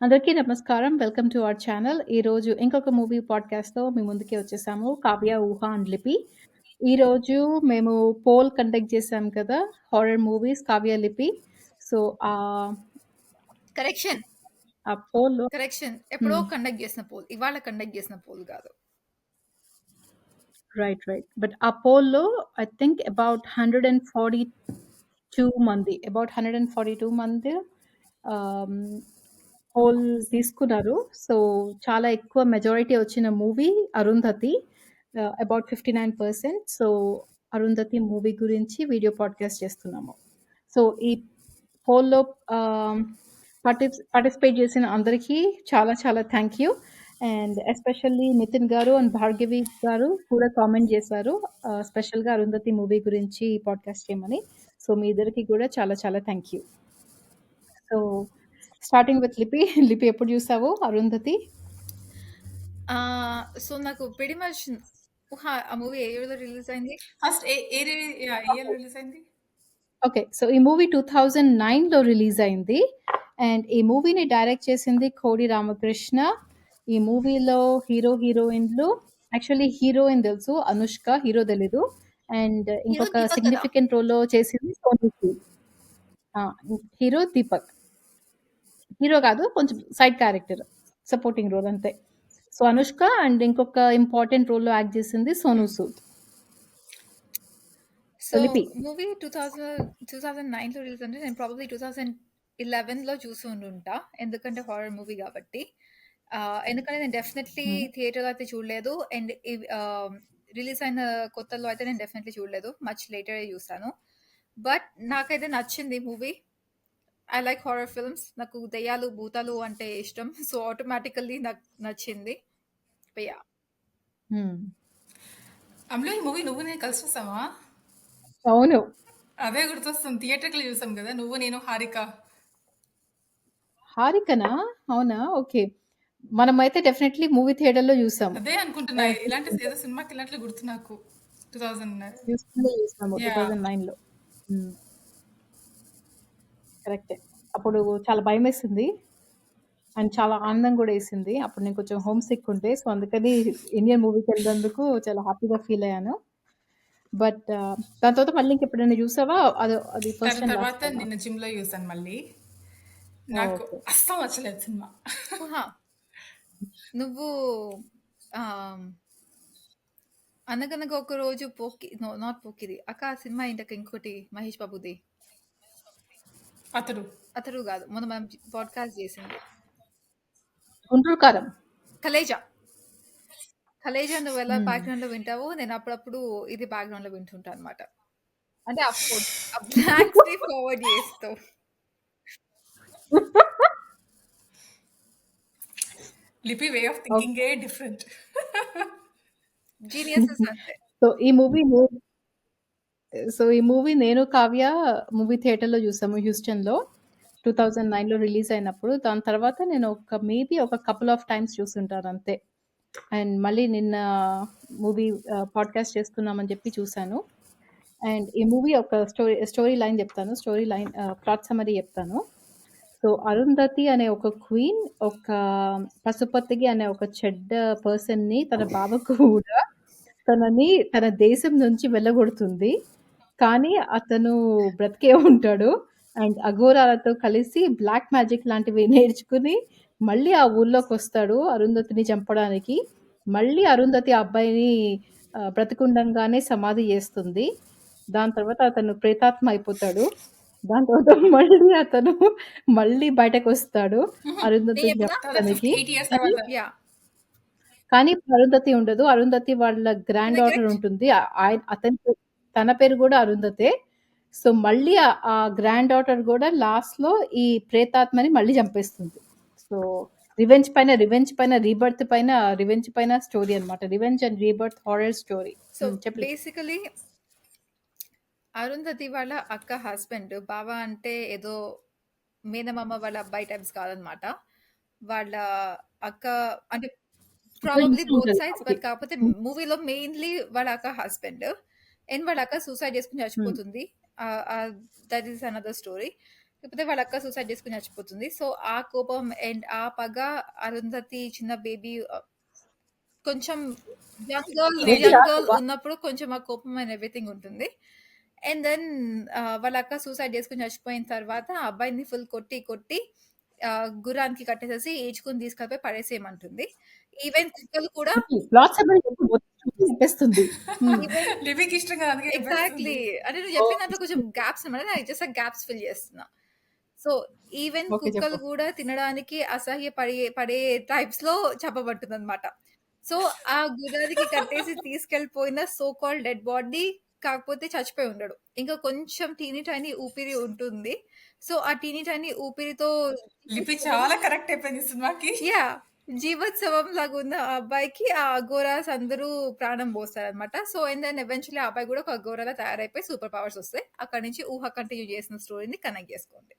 అందరికీ నమస్కారం. Welcome to our channel. ఈరోజు ఇంకొక మూవీ పాడ్‌కాస్ట్‌తో మీ ముందుకి వచ్చేసాము. 'కావ్య, ఊహ అండ్ లిపి.' ఈరోజు మేము పోల్ కండక్ట్ చేసాం కదా! హారర్ మూవీస్ 'కావ్య, లిపి.' సో, కరెక్షన్ ఆ పోల్‌లో ఎప్పుడో హ్మ్. కండక్ట్ చేసిన పోల్, ఇవాళ కండక్ట్ చేసిన పోల్ కాదు. రైట్. బట్ ఆ పోల్‌లో ఐ థింక్ అబౌట్ 142 మంది ఆహ్, పోల్ తీసుకున్నారు. సో, చాలా ఎక్కువ మెజారిటీ వచ్చిన movie 'Arundhati' about 59%. So, 'Arundhati' movie గురించి వీడియో పాడ్‌కాస్ట్ చేస్తున్నాము. సో, ఈ పోల్‌లో ఆహ్, పార్టిసిపేట్ చేసిన అందరికీ చాలా చాలా thank you. And especially Nitin గారు అండ్ భార్గవి గారు కూడా కామెంట్ చేశారు. స్పెషల్‌గా 'అరుంధతి' మూవీ గురించి పాడ్‌కాస్ట్ చేయమని. సో, మీ ఇద్దరికీ కూడా చాలా చాలా thank you. So, starting with Lipi. Lipi ఎప్పుడు చూసావు 'అరుంధతి'? సో నాకు వెరీ మచ్ ఆ మూవీ ఏ ఇయర్‌లో రిలీజ్ అయింది? ఫస్ట్ ఇయర్ రిలీజ్ అయింది. ఓకే. సో, ఈ మూవీ 2009లో రిలీజ్ అయింది. అండ్ ఈ మూవీని డైరెక్ట్ చేసింది కోడి రామకృష్ణ. ఈ మూవీలో హీరోయిన్‌లు యాక్చువల్లీ హీరోయిన్ తెలుసు 'అనుష్క', హీరో తెలీదు. అండ్ హీరో ఇంకొక దీపక్ కదా? సిగ్నిఫికెంట్ రోల్‌లో చేసింది సోనూ సూద్. ఆ! హీరో దీపక్. హీరో కాదు, కొంచెం సైడ్ క్యారెక్టర్. సపోర్టింగ్ రోల్ అంతే. సో, 'అనుష్క' అండ్ ఇంకొక ఇంపార్టెంట్ రోల్‌లో యాక్ట్ చేసింది సోనూ సూద్. సో లిపి. మూవీ 2009లో రిలీజ్ అంటే నేను ప్రాబబ్లీ 2011లో చూసి ఉండుంటా. ఎందుకంటే హారర్ మూవీ కాబట్టి. ఎందుకంటే నేను డెఫినెట్లీ హ్మ్. థియేటర్‌లో అయితే చూడలేదు. అండ్ రిలీజ్ అయిన కొత్తల్లో అయితే నేను డెఫినెట్లీ చూడలేదు. మచ్ లేటరే చూసాను. బట్ నాకైతే నచ్చింది movie. I like horror films. నాకు దెయ్యాలు, భూతాలు అంటే ఇష్టం. సో ఆటోమేటికల్లీ నాకు నచ్చింది. యాహ్! హ్మ్. అందులో ఈ మూవీ నువ్వు నేను కలిసి చూసామా? అవును. అదే గుర్తొస్తుంది. థియేటర్‌లో చూసాం కదా! నువ్వు, నేను, హారిక. హారికనా? అవునా? ఓకే. మనమైతే డెఫినెట్‌లీ మూవీ థియేటర్‌లో చూసాం. అదే అనుకుంటున్నా. ఇలాంటి ఏదో సినిమాకి వెళ్ళినట్లు గుర్తు నాకు. 2000 హ్యూస్టన్‌లో చూసాము యాహ్! 2009లో. హ్మ్. కరెక్టే. అప్పుడు చాలా భయమేసింది. అండ్ చాలా ఆనందం కూడా ఏసింది. అప్పుడు నేను కొంచెం హోమ్ సిక్ ఉండే. సో, అందుకని ఇండియన్ మూవీకెళ్ళినందుకు చాలా హ్యాపీగా ఫీల్ అయ్యాను. బట్ దాని తర్వాత మళ్ళీ ఇంకెప్పుడైనా చూసావా? అది ఫస్ట్ దాని అండ్ లాస్ట్ తర్వాత టైమా? నిన్న జిమ్‌లో చూసాను మళ్ళీ. నాకు ఓకే. అస్సలు నచ్చలేదు సినిమా. ఊహా! నువ్వు ఆహ్, 'అనగనగా ఒక రోజు నాట్ పోకిరి' అక్క ఆ సినిమా ఏంటక్క ఇంకోటి మహేష్ బాబుది? అతడు. అతడు కాదు. మొన్న మనం పాడ్‌కాస్ట్ చేసింది. 'గుంటూరు కారం.' 'కలేజా'. 'కలేజా' నువ్వెలా హ్మ్. బ్యాక్‌గ్రౌండ్‌లో వింటావో నేను అప్పుడప్పుడు ఇది బ్యాక్‌గ్రౌండ్‌లో వింటుంటా అనమాట. అంటే అఫ్‌కోర్స్ ఆ బ్లాంక్స్‌ని ఫార్వర్డ్ చేస్తూ. లిపి వే ఆఫ్ ఓకే. థింకింగే డిఫరెంట్. జీనియసెస్ అంతే. సో, ఈ మూవీ నేను, కావ్య మూవీ థియేటర్‌లో చూసాము హ్యూస్టన్‌లో. 2009లో రిలీజ్ అయినప్పుడు. దాని తర్వాత నేను మేబీ ఒక కపుల్ ఆఫ్ టైమ్స్ చూసుంటాను అంతే. అండ్ మళ్ళీ నిన్న మూవీ పాడ్‌కాస్ట్ చేసుకుందామని చెప్పి చూసాను. అండ్ ఈ మూవీ ఒక స్టోరీ లైన్ చెప్తాను. ప్లాట్ సమ్మరీ చెప్తాను. సో, అరుంధతి అనే ఒక క్వీన్ ఒక పశుపతికి అనే ఒక చెడ్డ పర్సన్‌ని తన బావ కూడా తన దేశం నుంచి వెళ్ళగొడుతుంది. కానీ అతను బ్రతికే ఉంటాడు. అండ్ అఘోరాలతో కలిసి బ్లాక్ మ్యాజిక్ లాంటివి నేర్చుకుని మళ్ళీ ఆ ఊర్లోకొస్తాడు అరుంధతిని చంపడానికి. మళ్ళీ అరుంధతి ఆ అబ్బాయిని బ్రతికుండంగానే సమాధి చేస్తుంది. దాని తర్వాత అతను ప్రేతాత్మ అయిపోతాడు. దాని తర్వాత మళ్ళీ బయటకొస్తాడు నేను అరుంధతిని చెప్పనా? తర్వాత చంపడానికి. 8 ఇయర్స్ కానీ తర్వాత యాహ్! కానీ ఇప్పుడు అరుంధతి ఉండదు. అరుంధతి వాళ్ళ గ్రాండ్ డాటర్ కరెక్ట్. ఉంటుంది. తన పేరు గూడా అరుంధతే. సో, మళ్ళీ ఆ గ్రాండ్ డాటర్ గూడా లాస్ట్‌లో ఈ ప్రేతాత్మని మళ్ళీ చంపేస్తుంది. సో, రివెంజ్ పైన స్టోరీ అన్నమాట. Revenge and rebirth horror story. So చెప్పు. బేసికలీ అరుంధతి వాళ్ళ అక్క హస్బెండ్ బావ అంటే ఏదో మేనమామ వాళ్ళ అబ్బాయి టైప్స్ కాదనమాట. వాళ్ళ అక్క అంటే కొంచెం ప్రాబబ్లీ మిక్స్‌డ్ బోత్ ఉంటది. సైడ్స్. ఓకే. బట్ కాకపోతే మూవీలో మెయిన్లీ వాళ్ళ అక్క హస్బెండ్. అండ్ వాళ్ళ అక్క సూసైడ్ చేసుకుని హ్మ్. చచ్చిపోతుంది. That is another story. లేకపోతే వాళ్ళ అక్క సూసైడ్ చేసుకుని చచ్చిపోతుంది. సో ఆ కోపం అండ్ ఆ పగ అరుంధతి చిన్న బేబీ కొంచెం మేబీ యంగ్ గర్ల్ ఉన్నప్పుడు కొంచెం ఆ కోపం అండ్ ఎవ్రీథింగ్ ఉంటుంది. అండ్ దెన్ వాళ్ళ అక్క సూసైడ్ చేసుకుని చచ్చిపోయిన తర్వాత ఆ అబ్బాయిని ఫుల్ కొట్టి కొట్టి గుర్రానికి కట్టేసేసి ఈడ్చుకుని తీసుకెళ్ళిపోయి పడేసేయమంటుంది. ఈవెన్ కుక్కలు కూడా ప్లాట్సబుల్ మొత్తం చెప్పేస్తుంది. ఈవెన్ లివికి ఇష్టం కదా అందుకే ఎగ్జాక్ట్లీ చెప్పేస్తుంది. అంటే నువ్వు చెప్పిన దాంట్లో కొంచెం గ్యాప్స్ అనమాట. నేను జస్ట్ గ్యాప్స్ ఫిల్ చేస్తున్నా. సో ఈవెన్ ఓకే, కుక్కలు చెప్పు. కూడా తినడానికి అసహ్య పడే టైప్స్ లో చెప్పబడుతుంది అనమాట. సో ఆ గుర్రానికి కట్టేసి తీసుకెళ్లిపోయిన సో కాల్డ్ డెడ్ బాడీ కాకపోతే చచ్చిపోయి ఉండడు. ఇంకా కొంచెం టీనీ టైనీ ఊపిరి ఉంటుంది. సో ఆ టీనీ టైనీ ఊపిరితో లిపి చాలా కరెక్ట్ అయిపోయింది ఈ సినిమాకి. యా జీవోత్సవం లాగా ఉన్న ఆ అబ్బాయికి ఆ అఘోరాస్ అందరూ ప్రాణం పోస్తారనమాట. సో అండ్ దెన్ ఎవెన్చువల్లీ ఆ అబ్బాయి కూడా ఒక అఘోరాలా తయారైపోయి సూపర్ పవర్స్ వస్తాయి. అక్కడి నుంచి ఊహ కంటిన్యూ చేసిన స్టోరీని కనెక్ట్ చేసుకోండి.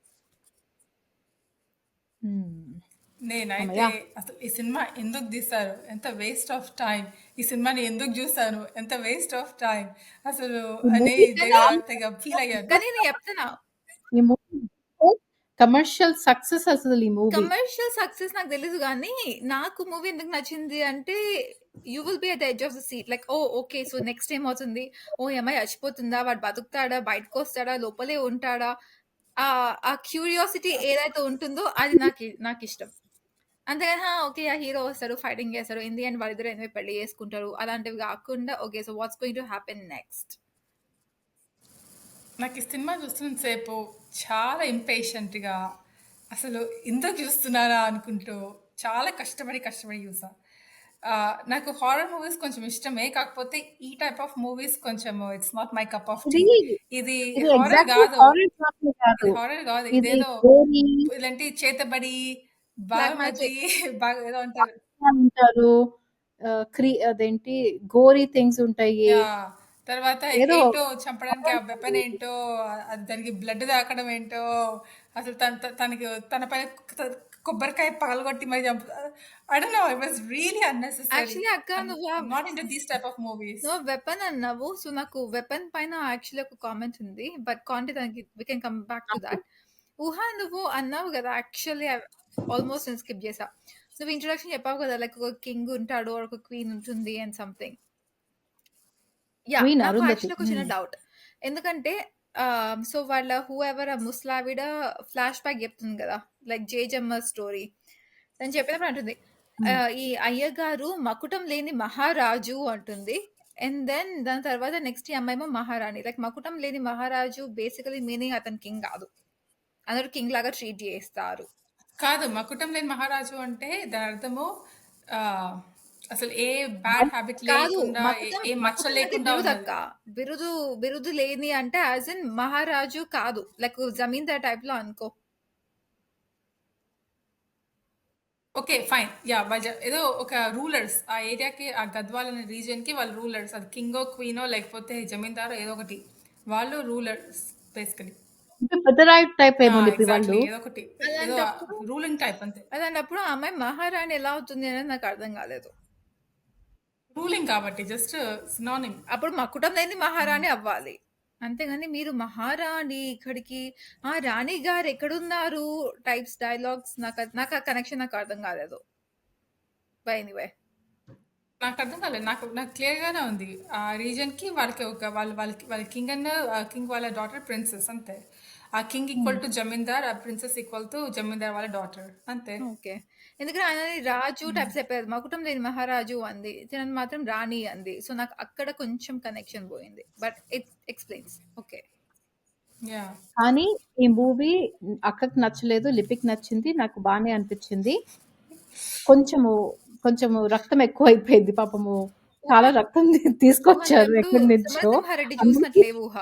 నేనైతే అమ్మయ్య. అసలు ఈ సినిమా ఎందుకు తీశారు, ఎంత వేస్ట్ ఆఫ్ టైం, ఈ సినిమాని ఎందుకు చూసాను, ఎంత వేస్ట్ ఆఫ్ టైం అసలు ఈ అని మూవీ తెగ ఫీల్ అయ్యాను. కానీ నేను చెప్తున్నా ఈ మూవీ కమర్షియల్ సక్సెస్ అసలు ఈ మూవీ. కమర్షియల్ సక్సెస్ నాకు తెలీదు కానీ నాకు మూవీ ఎందుకు నచ్చింది అంటే you will be at the edge of the seat like oh okay so next ఏం అవుతుంది, ఓ అమ్మాయి చచ్చిపోతుందా, వాడు బతుకుతాడా, బయటకు వస్తాడా, లోపలే ఉంటాడా, ఆ క్యూరియాసిటీ ఏదైతే ఉంటుందో అది నాకు ఇష్టం. అంతేగాని ఓకే ఆ హీరో వస్తారు ఫైటింగ్ చేస్తారు ఇన్ ది ఎండ్ వాళ్ళిద్దరు ఎనిమిది పెళ్లి చేసుకుంటారు అలాంటివి కాకుండా okay so what's going to happen next. నాకు ఈ సినిమా చూస్తున్న సేపు చాలా ఇంపేషెంట్గా అసలు ఎందుకు చూస్తున్నారా అనుకుంటూ చాలా కష్టపడి చూసా. నాకు హారర్ మూవీస్ కొంచెం ఇష్టమే, కాకపోతే ఈ టైప్ ఆఫ్ మూవీస్ కొంచెం it's not my cup of tea. ఇది ఇది ఇది హారర్ ఎగ్జాక్ట్లీ కాదు, హారర్ డ్రామా కాదు. ఇది హారర్ కాదు, ఇది ఇదేదో గోరీ ఇలాంటి చేతబడి బ్లాక్ బాగమతి మ్యాజిక్ బాగా ఏదో అంటారు. ఉంటారు. అదేంటి గోరీ థింగ్స్ ఉంటాయి. యా తర్వాత ఏదో ఏంటో చంపడానికి ఆ వెపన్ ఏంటో, అది దానికి బ్లడ్ తాకడం ఏంటో, అసలు తనకి తన పైన కొబ్బరికాయ పగలగొట్టి మరి చంపు. I don't know, it was really unnecessary. Actually అక్క నువ్వు not into these type of movies. నువ్వు వెపన్ అన్నావు సో నాకు వెపన్ పైన యాక్చువల్లీ ఒక కామెంట్ ఉంది బట్ కాంటెంట్ దానికి we can come back to that. ఊహా నువ్వు అన్నావు కదా యాక్చువల్లీ ఆల్మోస్ట్ నేను స్కిప్ చేసా. నువ్వు ఇంట్రొడక్షన్ చెప్పావు కదా లైక్ ఒక కింగ్ ఉంటాడు ఒక క్వీన్ ఉంటుంది అండ్ సంథింగ్. యా క్వీన్ నాకు అరుంధతి. యాక్చువల్లీ ఒక చిన్న డౌట్. ఎందుకంటే సో వాళ్ళ హూ ఎవర్ ఆ ముస్లావిడ ఫ్లాష్ బ్యాక్ చెప్తుంది కదా లైక్ జేజమ్మ స్టోరీ. తను చెప్పినప్పుడు అంటుంది ఈ అయ్యగారు మకుటం లేని మహారాజు అంటుంది. అండ్ దెన్ దాని తర్వాత నెక్స్ట్ ఈ అమ్మాయేమో మహారాణి. లైక్ మకుటం లేని మహారాజు బేసికలీ మీనింగ్ అతను కింగ్ కాదు, అందరూ కింగ్ లాగా ట్రీట్ చేస్తారు. కాదు, మకుటం లేని మహారాజు అంటే దాని అర్థము ఆ, అసలు ఏ బ్యాడ్ హ్యాబిట్ కాదు లేకుండా మకుటం ఏ మచ్చ మకుటం అంటే లేకుండా బిరుదు ఉన్నది. అక్క. బిరుదు లేని అంటే యాజ్ ఇన్ మహారాజు కాదు లైక్ జమీందార్ టైప్ లో అనుకో. ఓకే ఫైన్, యా ఏదో ఒక రూలర్స్ ఆ ఏరియాకి, ఆ గద్వాల్ అనే రీజియన్కి వాళ్ళు రూలర్స్, అది కింగో క్వీనో లేకపోతే జమీందారో ఏదో ఒకటి, వాళ్ళు రూలర్స్ బేసికలీ. పెద్దరాయుడు టైప్ ఏమో లిపి వాళ్ళు. ఎగ్జాక్ట్లీ, ఏదో ఒకటి, ఏదో అలాంటప్పుడు రూలింగ్ టైప్ అంతే. అలాంటప్పుడు ఆ అమ్మాయి మహారాణి ఎలా అవుతుంది అనేది నాకు అర్థం కాలేదు. రూలింగ్ కాబట్టి జస్ట్ సినానిమ్. అప్పుడు మకుటం లేని మహారాణి అవ్వాలి, అంతేగాని మీరు మహారాణి ఇక్కడికి రాణి గారు ఎక్కడున్నారు టైప్స్ డైలాగ్స్ నాకు ఆ కనెక్షన్ నాకు అర్థం కాలేదు. బై ఎనీవే నాకు అర్థం కాలేదు, నాకు క్లియర్గానే ఉంది. ఆ రీజన్కి వాళ్ళకి వాళ్ళ కింగ్ అండ్ కింగ్ వాళ్ళ డాటర్ ప్రిన్సెస్ అంతే. ఆ కింగ్ ఈక్వల్ టు జమీందార్, ఆ ప్రిన్సెస్ ఈక్వల్ టు జమీందార్ వాళ్ళ డాటర్ అంతే. ఓకే. ఎందుకంటే ఆయన రాజు టైప్స్ చెప్పారు, మకుటం లేని మహారాజు అంది, తినని మాత్రం రాణి అంది. సో నాకు అక్కడ కొంచెం కనెక్షన్ పోయింది but it explains. Okay yeah కానీ ఈ మూవీ అక్కకి నచ్చలేదు, లిపికి నచ్చింది, నాకు బానే అనిపించింది. కొంచెము రక్తం ఎక్కువ అయిపోయింది పాపము. చాలా రక్తం తీసుకొచ్చారు ఎక్కడి నుంచో. సమరసింహారెడ్డి చూసినట్లు లేవు ఊహ,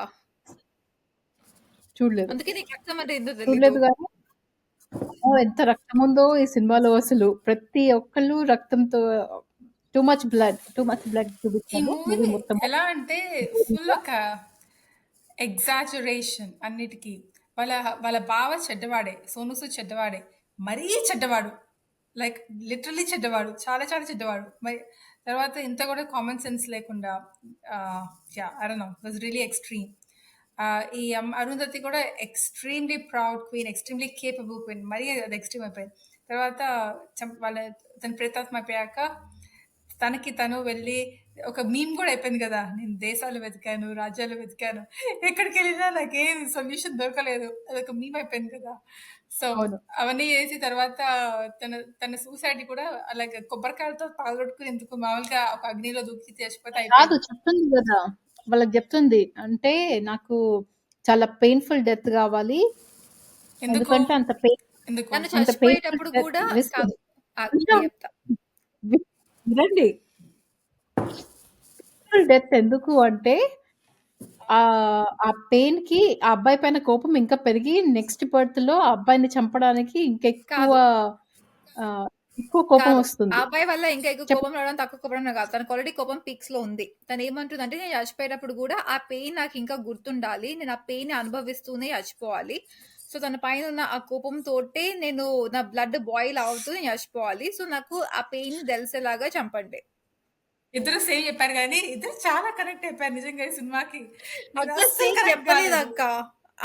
చూడలేదు అందుకే నీకు రక్తం అంటే ఏందో చూడలేదు తెలీదు. కానీ ఎంత రక్తం ఉందో ఈ సినిమాలో అసలు. ప్రతి ఒక్కళ్ళు రక్తంతో టూ మచ్ బ్లడ్ ఈ చూపించారు మూవీ మూవీ మొత్తం. ఎలా అంటే ఫుల్ ఒక ఎగ్జాజరేషన్ అన్నిటికీ. వాళ్ళ వాళ్ళ బావ చెడ్డవాడే, సోను సూద్ చెడ్డవాడే, మరీ చెడ్డవాడు, లైక్ లిటరలీ చెడ్డవాడు, చాలా చాలా చెడ్డవాడు. మరి తర్వాత ఇంత కూడా కామన్ సెన్స్ లేకుండా, yeah I don't know, was really extreme. Arundhati కూడా extremely proud queen, extremely capable queen. మరీ అది ఎక్స్ట్రీమ్ అయిపోయింది. తర్వాత వాళ్ళ తన ప్రేతాత్మ అయిపోయాక తనకి తను వెళ్ళి ఒక మీమ్ కూడా అయిపోయింది కదా, నేను దేశాలు వెతికాను, రాజ్యాలు వెతికాను, ఎక్కడికి వెళ్ళినా నాకేం సొల్యూషన్ దొరకలేదు, అదొక మీమ్ అయిపోయింది కదా. సో అవును. అవన్నీ చేసి తర్వాత తన తన సూసైడ్ కూడా అలాగే కొబ్బరికాయలతో పాల్గొట్టుకుని ఎందుకు మామూలుగా ఒక అగ్నిలో దూకి చచ్చిపోతే కాదు అయిపోయింది. చెప్తుంది కదా, వాళ్ళకి చెప్తుంది అంటే నాకు చాలా పెయిన్ఫుల్ డెత్ కావాలి, ఎందుకు ఎందుకంటే అంత పెయిన్ ఎందుకు తను అంత చచ్చిపోయేటప్పుడు పెయిన్ఫుల్ కూడా డెత్ కాదు నేను చెప్తా. వినండి. పెయిన్ఫుల్ డెత్ ఎందుకు అంటే ఆ ఆ పెయిన్ కి ఆ అబ్బాయి పైన కోపం ఇంకా పెరిగి నెక్స్ట్ బర్త్ లో ఆ అబ్బాయిని చంపడానికి ఇంకెక్కువ కాదు ఎక్కువ కోపం కాదు ఆ వస్తుంది. అబ్బాయి వల్ల ఇంకా ఎక్కువ చెప్ప కోపం రావడం, తక్కువ కోపం రావడం కాదు. తనకు ఆల్రెడీ కోపం పీక్స్ లో ఉంది. తను ఏమంటుందంటే నేను చచ్చిపోయేటప్పుడు కూడా ఆ పెయిన్ నాకు ఇంకా గుర్తుండాలి, నేను ఆ పెయిన్ అనుభవిస్తూనే చచ్చిపోవాలి. సో తన పైన ఉన్న ఆ కోపం తోటే నేను నా బ్లడ్ బాయిల్ అవుతూ నేను చచ్చిపోవాలి. సో నాకు ఆ పెయిన్ తెలిసేలాగా చంపండి. ఇద్దరు సేమ్ చెప్పారు కానీ ఇద్దరు చాలా కనెక్ట్ అయిపోయారు నిజంగా ఈ సినిమాకి. నేను అక్క అస్సలు సేమ్ కనెక్ట్ చెప్పలేదు కాలేదు. అక్క.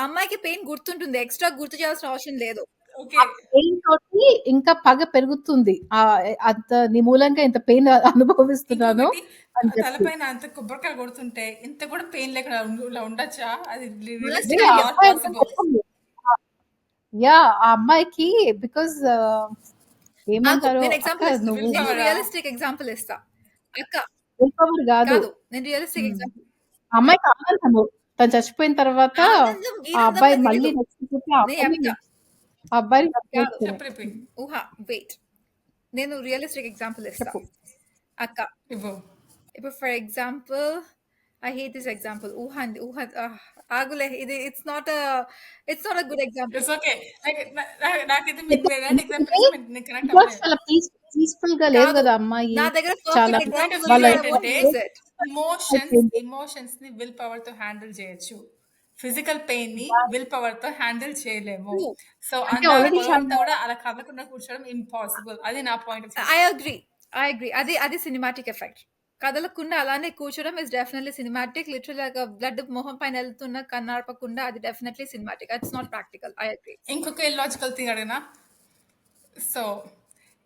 అమ్మాయికి పెయిన్ గుర్తుంటుంది, ఎక్స్ట్రా గుర్తు చేయాల్సిన అవసరం లేదు. ఓకే, ఆ పెయిన్ తోటి ఇంకా పగ పెరుగుతుంది. అంత నీ మూలంగా ఇంత పెయిన్ అనుభవిస్తున్నాను ఇంకొకటి అని చెప్పి. తలపైన అంత కొబ్బరికాయ కొడుతుంటే ఇంత కూడా పెయిన్ లేకుండా ఇలా ఉండొచ్చా? అది అదే రియలిస్టిక్ ఆ నాట్ అమ్మాయి అంత పాసిబుల్. కోపం. యా ఆ అమ్మాయికి బికాజ్ ఆగు, ఏమంటారు నేను అక్క, ఎగ్జాంపుల్ ఇస్తా, నువ్వు విల్ నేను పవరా? రియలిస్టిక్ ఎగ్జాంపుల్ ఇస్తా అక్క. విల్ పవర్ కాదు. కాదు, నేను రియలిస్టిక్ ఎగ్జాంపుల్. ఆ అమ్మాయికి ఆనందము, తను చచ్చిపోయిన తర్వాత ఆనందం ఆ గీనందం అబ్బాయి నాకు మళ్ళీ తెలీదు, నెక్స్ట్ పుట్టి ఆ నేను అబ్బాయిని చెప్తా. ఆ అబ్బాయిని కాదు, చంపేసుకుని. చెప్పు రిపి ఊహ, వెయిట్, నేను రియలిస్టిక్ ఎగ్జాంపుల్ ఇస్తా చెప్పు. అక్క. ఇవ్వు. ఇప్పుడు for example, I hate this example. ఊహ ఆగులే, ఇది it's not a good example. It's okay. నాకైతే మీరు ఎలాంటి ఎగ్జాంపుల్ ఎందుకంటే ఇచ్చినా నేను కనెక్ట్ బికాస్ అవ్వలేదు. చాలా పీస్ఫుల్ గా లేదు కాదు, కదా అమ్మాయి. నా దగ్గర చాలా పర్ఫెక్ట్ పాయింట్ ఎగ్జాంపుల్ ఆఫ్ ఉంది, వ్యూ వాళ్ళ but I won't ఏంటంటే use it. అయిపోయింది. ఇమోషన్స్ ని విల్ పవర్ తో హ్యాండిల్ చేయొచ్చు, ఫిజికల్ పెయిన్ ని విల్ పవర్ తో హ్యాండిల్ చేయలేము. True. సో అంటే అంత ఆల్రెడీ పొడవంతా కూడా అలా కదలకుండా కూర్చోవడం ఇంపాసిబుల్. అది నా point of view. I agree. అది సినిమాటిక్ ఎఫెక్ట్. కదలకుండా అలానే కూర్చోవడం is definitely cinematic. Literal blood మొహం పైన వెళ్తున్న కన్నార్పకుండా అది definitely cinematic. It's not practical. I agree. ఇంకొక ఇలాజికల్ థింగ్ అడిగినా. సో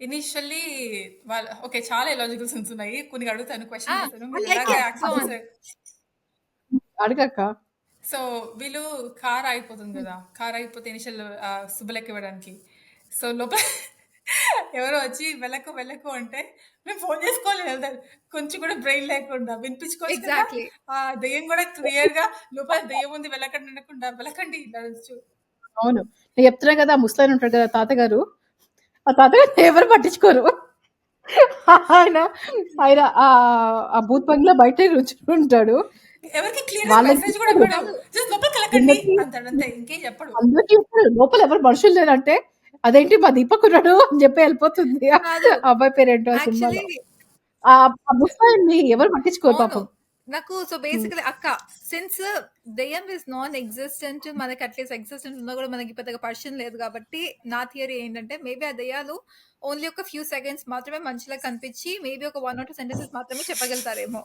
ఇనిషియల్లీ వాళ్ళ ఓకే, చాలా ఇలాజికల్ సెన్స్ ఉన్నాయి. కొన్ని అడుగుతాను, క్వశ్చన్ చేస్తాను, I మీరు like ఎలాగ it. Go on. ఆన్సర్. అడగక్క. సో వీళ్ళు కార్ అయిపోతుంది కదా, కార్ అయిపోతే ఇనిషియల్ శుభలెక్క ఇవ్వడానికి. సో లోపల ఎవరో వచ్చి వెళ్ళకు వెళ్ళకు అంటే మేము ఫోన్ చేసుకోవాలి వెళ్తారు, కొంచెం కూడా బ్రెయిన్ లేకుండా వినిపించుకోవచ్చు కదా. Exactly. ఆ దెయ్యం కూడా క్లియర్ గా లోపల దెయ్యం ఉంది వెళ్ళకండి అనకుండా వెళ్ళకండి ఇలా అనొచ్చు. అవును, నేను చెప్తున్నా కదా, ముసలాయన ఉంటాడు కదా తాతగారు, ఆ తాతగారు ఎవరు పట్టించుకోరు. ఆయన ఆయన ఆ భూత్ బంగ్లా బయట ఉంటాడు. ఎవరికి క్లియర్ వాళ్ళకి మెసేజ్ కూడా ఇవ్వడు, జస్ట్ లోపలికి వెళ్ళకండి వీళ్ళకి అంటాడు అంతే, ఇంకేం చెప్పడు. అందరికీ చెప్తాడు, లోపల ఎవరు మనుషులు లేరంటే అదేంటి మా దీపక్ ఉన్నాడు అని చెప్పి వెళ్ళిపోతుంది ఆ కాదు, అబ్బాయి పేరేంటో ఆ సినిమాలో. యాక్చువల్లీ ఆ ముసలాయన్ని ఎవరు పట్టించుకోరు అవును. పాపం. నాకు సో బేసికలీ అక్క, సిన్స్ దెయ్యం ఇస్ నాన్ ఎగ్జిస్టెంట్, మనకి అట్లీస్ట్ ఎగ్జిస్టెంట్ ఉన్నా కూడా మనకి పెద్దగా పరిచయం లేదు కాబట్టి నా థియరీ ఏంటంటే మేబీ ఆ దెయ్యాలు ఓన్లీ ఒక ఫ్యూ సెకండ్స్ మాత్రమే మంచిగా కనిపించి మేబీ ఒక 1 or 2 సెంటెన్సెస్ మాత్రమే చెప్పగలుగుతారేమో.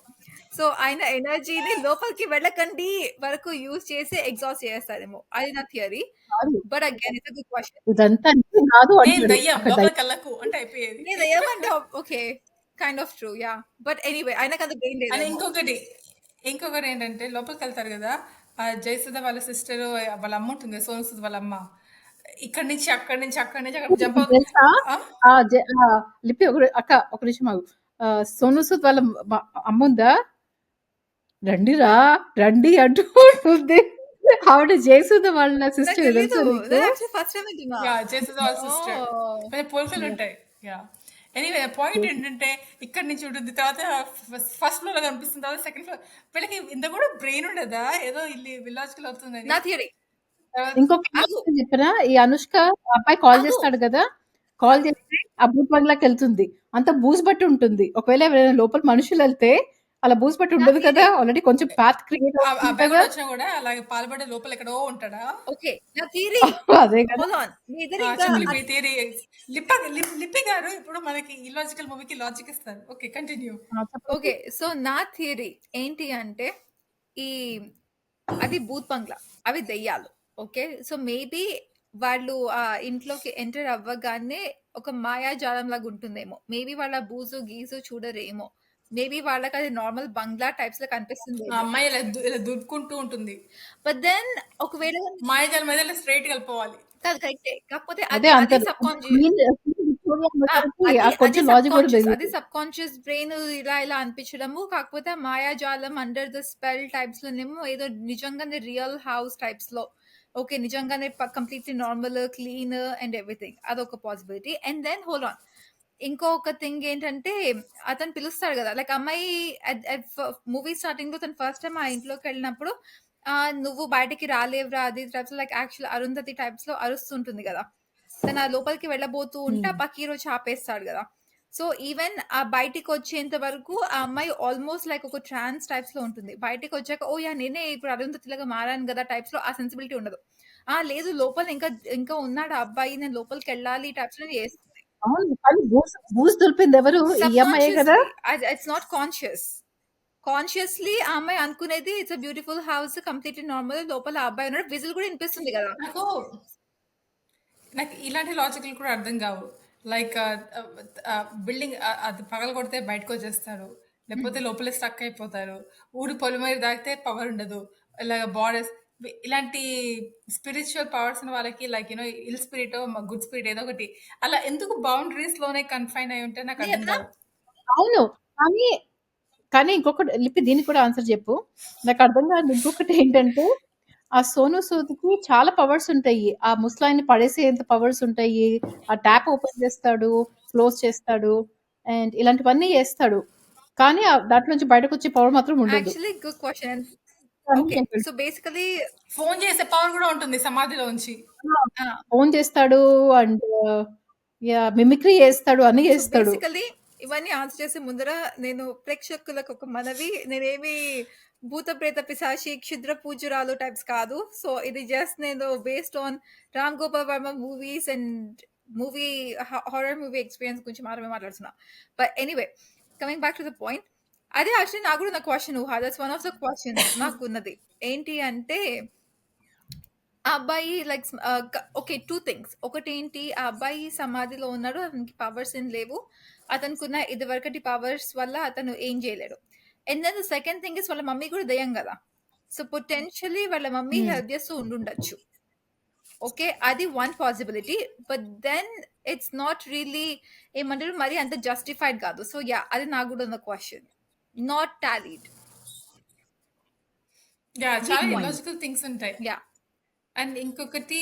సో ఆయన ఎనర్జీని లోపలికి వెళ్ళకండి వరకు యూజ్ చేసి ఎగ్జాస్ట్ చేస్తారేమో, అది నా థియరీ. కాదు, but again it's good question. ఇదంతా నిజం కాదు నేను అంటాడు. దయ్యం అక్కడ లోపలికి వెళ్ళకు అంటే అయిపోయేది. నేను దెయ్యం అంటే okay, kind of true, yeah. But anyway ఆయనకు అంత బ్రెయిన్ అని లేదేమో. ఇంకొకటి ఏంటంటే లోపలికి వెళ్తారు కదా, ఆ జయసుధ వాళ్ళ సిస్టర్ వాళ్ళ అమ్మ ఉంటుంది కదా, సోను సూద్ వాళ్ళ అమ్మ, ఇక్కడి నుంచి అక్కడ జంప్ తెలుసా లిపి అక్క ఒక నిమిషం ఆగు. సోను సూద్ వాళ్ళ అమ్ముందా, రండిరా రండి అంటూ ఉంటుంది. ఆవిడ జయసుధ వాళ్ళ నాకు సిస్టర్ తెలీదు, తెలుసా నీకు? నేను యాక్చువల్లీ ఫస్ట్ టైం వింటున్నా. జయసుధ వాళ్ళ సిస్టర్, Oh. కొంచెం పోలికలు ఉంటాయి. యా, ఎనీవే పాయింట్ ఏంటంటే ఇక్కడ నుంచి ఉంటుంది, తర్వాత ఫస్ట్ ఫ్లోర్ లో కనిపిస్తుంది, తర్వాత సెకండ్ ఫ్లోర్. వీళ్ళకి ఇంత కూడా బ్రెయిన్ ఉండదా, ఏదో ఇల్లు విలాజికల్ అవుతుందని. నా థియరీ. ఇంకొక ఆగు చెప్పరా, ఈ అనుష్క అబ్బాయి కాల్ ఆగు చేస్తాడు కదా, కాల్ చేస్తే ఆ భూత్ బంగ్లాకి వెళ్తుంది, అంత బూజ్ బట్టి ఉంటుంది. ఒకవేళ ఎవరైనా లోపల మనుషులు వెళ్తే అలా బూజ్ బట్టి నా ఉండదు కదా, థియరీ. ఆల్రెడీ కొంచెం పాత్ క్రియేట్ ఆ అవుతుంది అబ్బాయి కదా. కూడా వచ్చినా కూడా అలాగే పాల్పడే లోపల ఎక్కడో ఉంటాడా. ఓకే, నా థియరీ. అదే కదా. హోల్డ్ ఆన్, మీ ఇద్దరు ఇంకా చెప్పండి మీ థియరీ. లిప్పి గారు ఇప్పుడు మనకి ఇలాజికల్ మూవీకి లాజిక్ ఇస్తారు. Okay, continue. ఓకే. సో నా థియరీ ఏంటి అంటే, ఈ అది భూత్ బంగ్లా, అవి దెయ్యాలు. ఓకే. సో మేబీ వాళ్ళు ఆ ఇంట్లోకి ఎంటర్ అవ్వగానే ఒక మాయాజాలం లాగా ఉంటుందేమో. మేబీ వాళ్ళ బూజు గీజు చూడరేమో. మేబీ వాళ్ళకి అది నార్మల్ బంగ్లా టైప్స్ లో ఆ కనిపిస్తుందేమో. అమ్మాయి ఇలా దుడుకుంటూ ఉంటుంది. బట్ దెన్ ఒకవేళ మాయాజాలం మీద ఇలా స్ట్రైట్ వెళ్ళిపోవాలి. కాదు కరెక్టే. కాకపోతే అదే అది అది అంటారు. సబ్కాన్షియస్. క్వీన్ విక్టోరియా అమ్మగారికి అది ఆ అది కొంచెం లాజిక్ కూడా సబ్కాన్షియస్. అది తెలీదు. సబ్కాన్షియస్ బ్రెయిన్ ఇలా అనిపించడము. కాకపోతే మాయాజాలం అండర్ ద స్పెల్ టైప్స్ లోనేమో ఏదో నిజంగానే రియల్ హౌస్ టైప్స్ లో ఓకే నిజంగానే completely normal clean and everything అదొక possibility. And then hold on, ఇంకొక థింగ్ ఏంటంటే అతను పిలుస్తాడు కదా, లైక్ అమ్మాయి మూవీ స్టార్టింగ్ లో తను ఫస్ట్ టైం ఆ ఇంట్లోకి వెళ్ళినప్పుడు నువ్వు బయటికి రాలేవురా అది types like actual Arundhati types లో అరుస్తుంటుంది కదా. తను ఆ లోపలికి వెళ్ళబోతూ ఉంటే ఆ పక్కీరో చాపేస్తాడు కదా. సో ఈవెన్ ఆ బయటికి వచ్చేంత వరకు ఆ అమ్మాయి ఆల్మోస్ట్ లైక్ ఒక ట్రాన్స్ టైప్స్ లో ఉంటుంది. బయటికి వచ్చాక ఓ యా నేనే ఇప్పుడు అరుంధతిలాగా మారాను కదా టైప్స్ లో ఆ సెన్సిబిలిటీ ఉండదు. లేదు లోపల ఇంకా ఇంకా ఉన్నాడు ఆ అబ్బాయి, నేను లోపలికి వెళ్ళాలి టైప్స్ లో చేస్తుంది. అవును. కానీ బూజు దులిపింది ఎవరు? ఈ అమ్మాయే కదా! Subconsciously, it's not conscious. Consciously ఆ అమ్మాయి అనుకునేది it's a beautiful house completely normal, లోపల ఆ అబ్బాయి ఉన్నాడు, విజిల్ కూడా వినిపిస్తుంది కదా. నాకు ఇలాంటి లాజిక్లు కూడా అర్థం కావు. లైక్ బిల్డింగ్ అది పగల కొడితే బయటకు వచ్చేస్తారు, లేకపోతే లోపలే స్టక్ అయిపోతారు, ఊడి పొలిమేర దాకితే పవర్ ఉండదు, ఇలాగ బాడీస్ ఇలాంటి స్పిరిచువల్ పవర్స్ ఉన్న వాళ్ళకి లైక్ యూనో ఇల్ స్పిరిట్ గుడ్ స్పిరిట్ ఏదో ఒకటి అలా ఎందుకు బౌండరీస్ లోనే కన్ఫైన్ అయి ఉంటే నాకు అర్థం కాదు. అవును. కానీ కానీ ఇంకొకటి లిపి దీనికి కూడా ఆన్సర్ చెప్పు. నాకు అర్థం కాదు ఇంకొకటి ఏంటంటే ఆ సోను సూద్‌కి చాలా పవర్స్ ఉంటాయి. ఆ ముసలాయన్ని పడేసేంత పవర్స్ ఉంటాయి. ఆ ట్యాప్ ఓపెన్ చేస్తాడు, క్లోజ్ చేస్తాడు అండ్ ఇలాంటివన్నీ చేస్తాడు. కానీ దాంట్లో నుంచి బయటకొచ్చే పవర్ మాత్రం ఉండదు. Actually good question. అని ఓకే నేను తెలుసు. సో బేసికలీ ఫోన్ చేసే పవర్ కూడా ఉంటుంది సమాధిలోంచి. ఫోన్ చేస్తాడు అండ్ యాహ్! మిమిక్రీ చేస్తాడు, అన్నీ సో చేస్తాడు. బేసికలీ ఇవన్నీ ఆన్సర్ చేసే ముందర నేను ప్రేక్షకులకు ఒక మనవి, నేనేమి భూత ప్రేత పిశాచి క్షుద్ర పూజురాలు టైప్స్ కాదు. సో ఇది జస్ట్ నేను based on Ram Gopal Varma movies and movie horror movie experience గురించి మాత్రమే మాట్లాడుతున్నా. But anyway coming back to the point, అదే యాక్చువల్లీ నాకు కూడా నా క్వశ్చన్ ఊహ, that's one of the questions నాకు ఉన్నది. ఏంటి అంటే ఆ అబ్బాయి లైక్ ఓకే 2 థింగ్స్. ఒకటేంటి, ఆ అబ్బాయి సమాధిలో ఉన్నాడు, అతనికి పవర్స్ ఏం లేవు, అతనుకున్న ఇదివరకటి పవర్స్ వల్ల అతను ఏం చేయలేడు. And then the second thing is వాళ్ళ మమ్మీ కూడా దెయ్యం కదా. సో పొటెన్షియలీ వాళ్ళ మమ్మీ హెల్ప్ చేస్తూ ఉండుండొచ్చు. ఓకే అది one possibility. But then it's not really ఏమంటారు మరి అంత జస్టిఫైడ్ కాదు. సో యా అది నాకు కూడా ఉన్న క్వశ్చన్, నాట్ టాలీడ్. యా చాలా point. ఇలాజికల్ థింగ్స్ ఉంటాయి. యా అండ్ ఇంకొకటి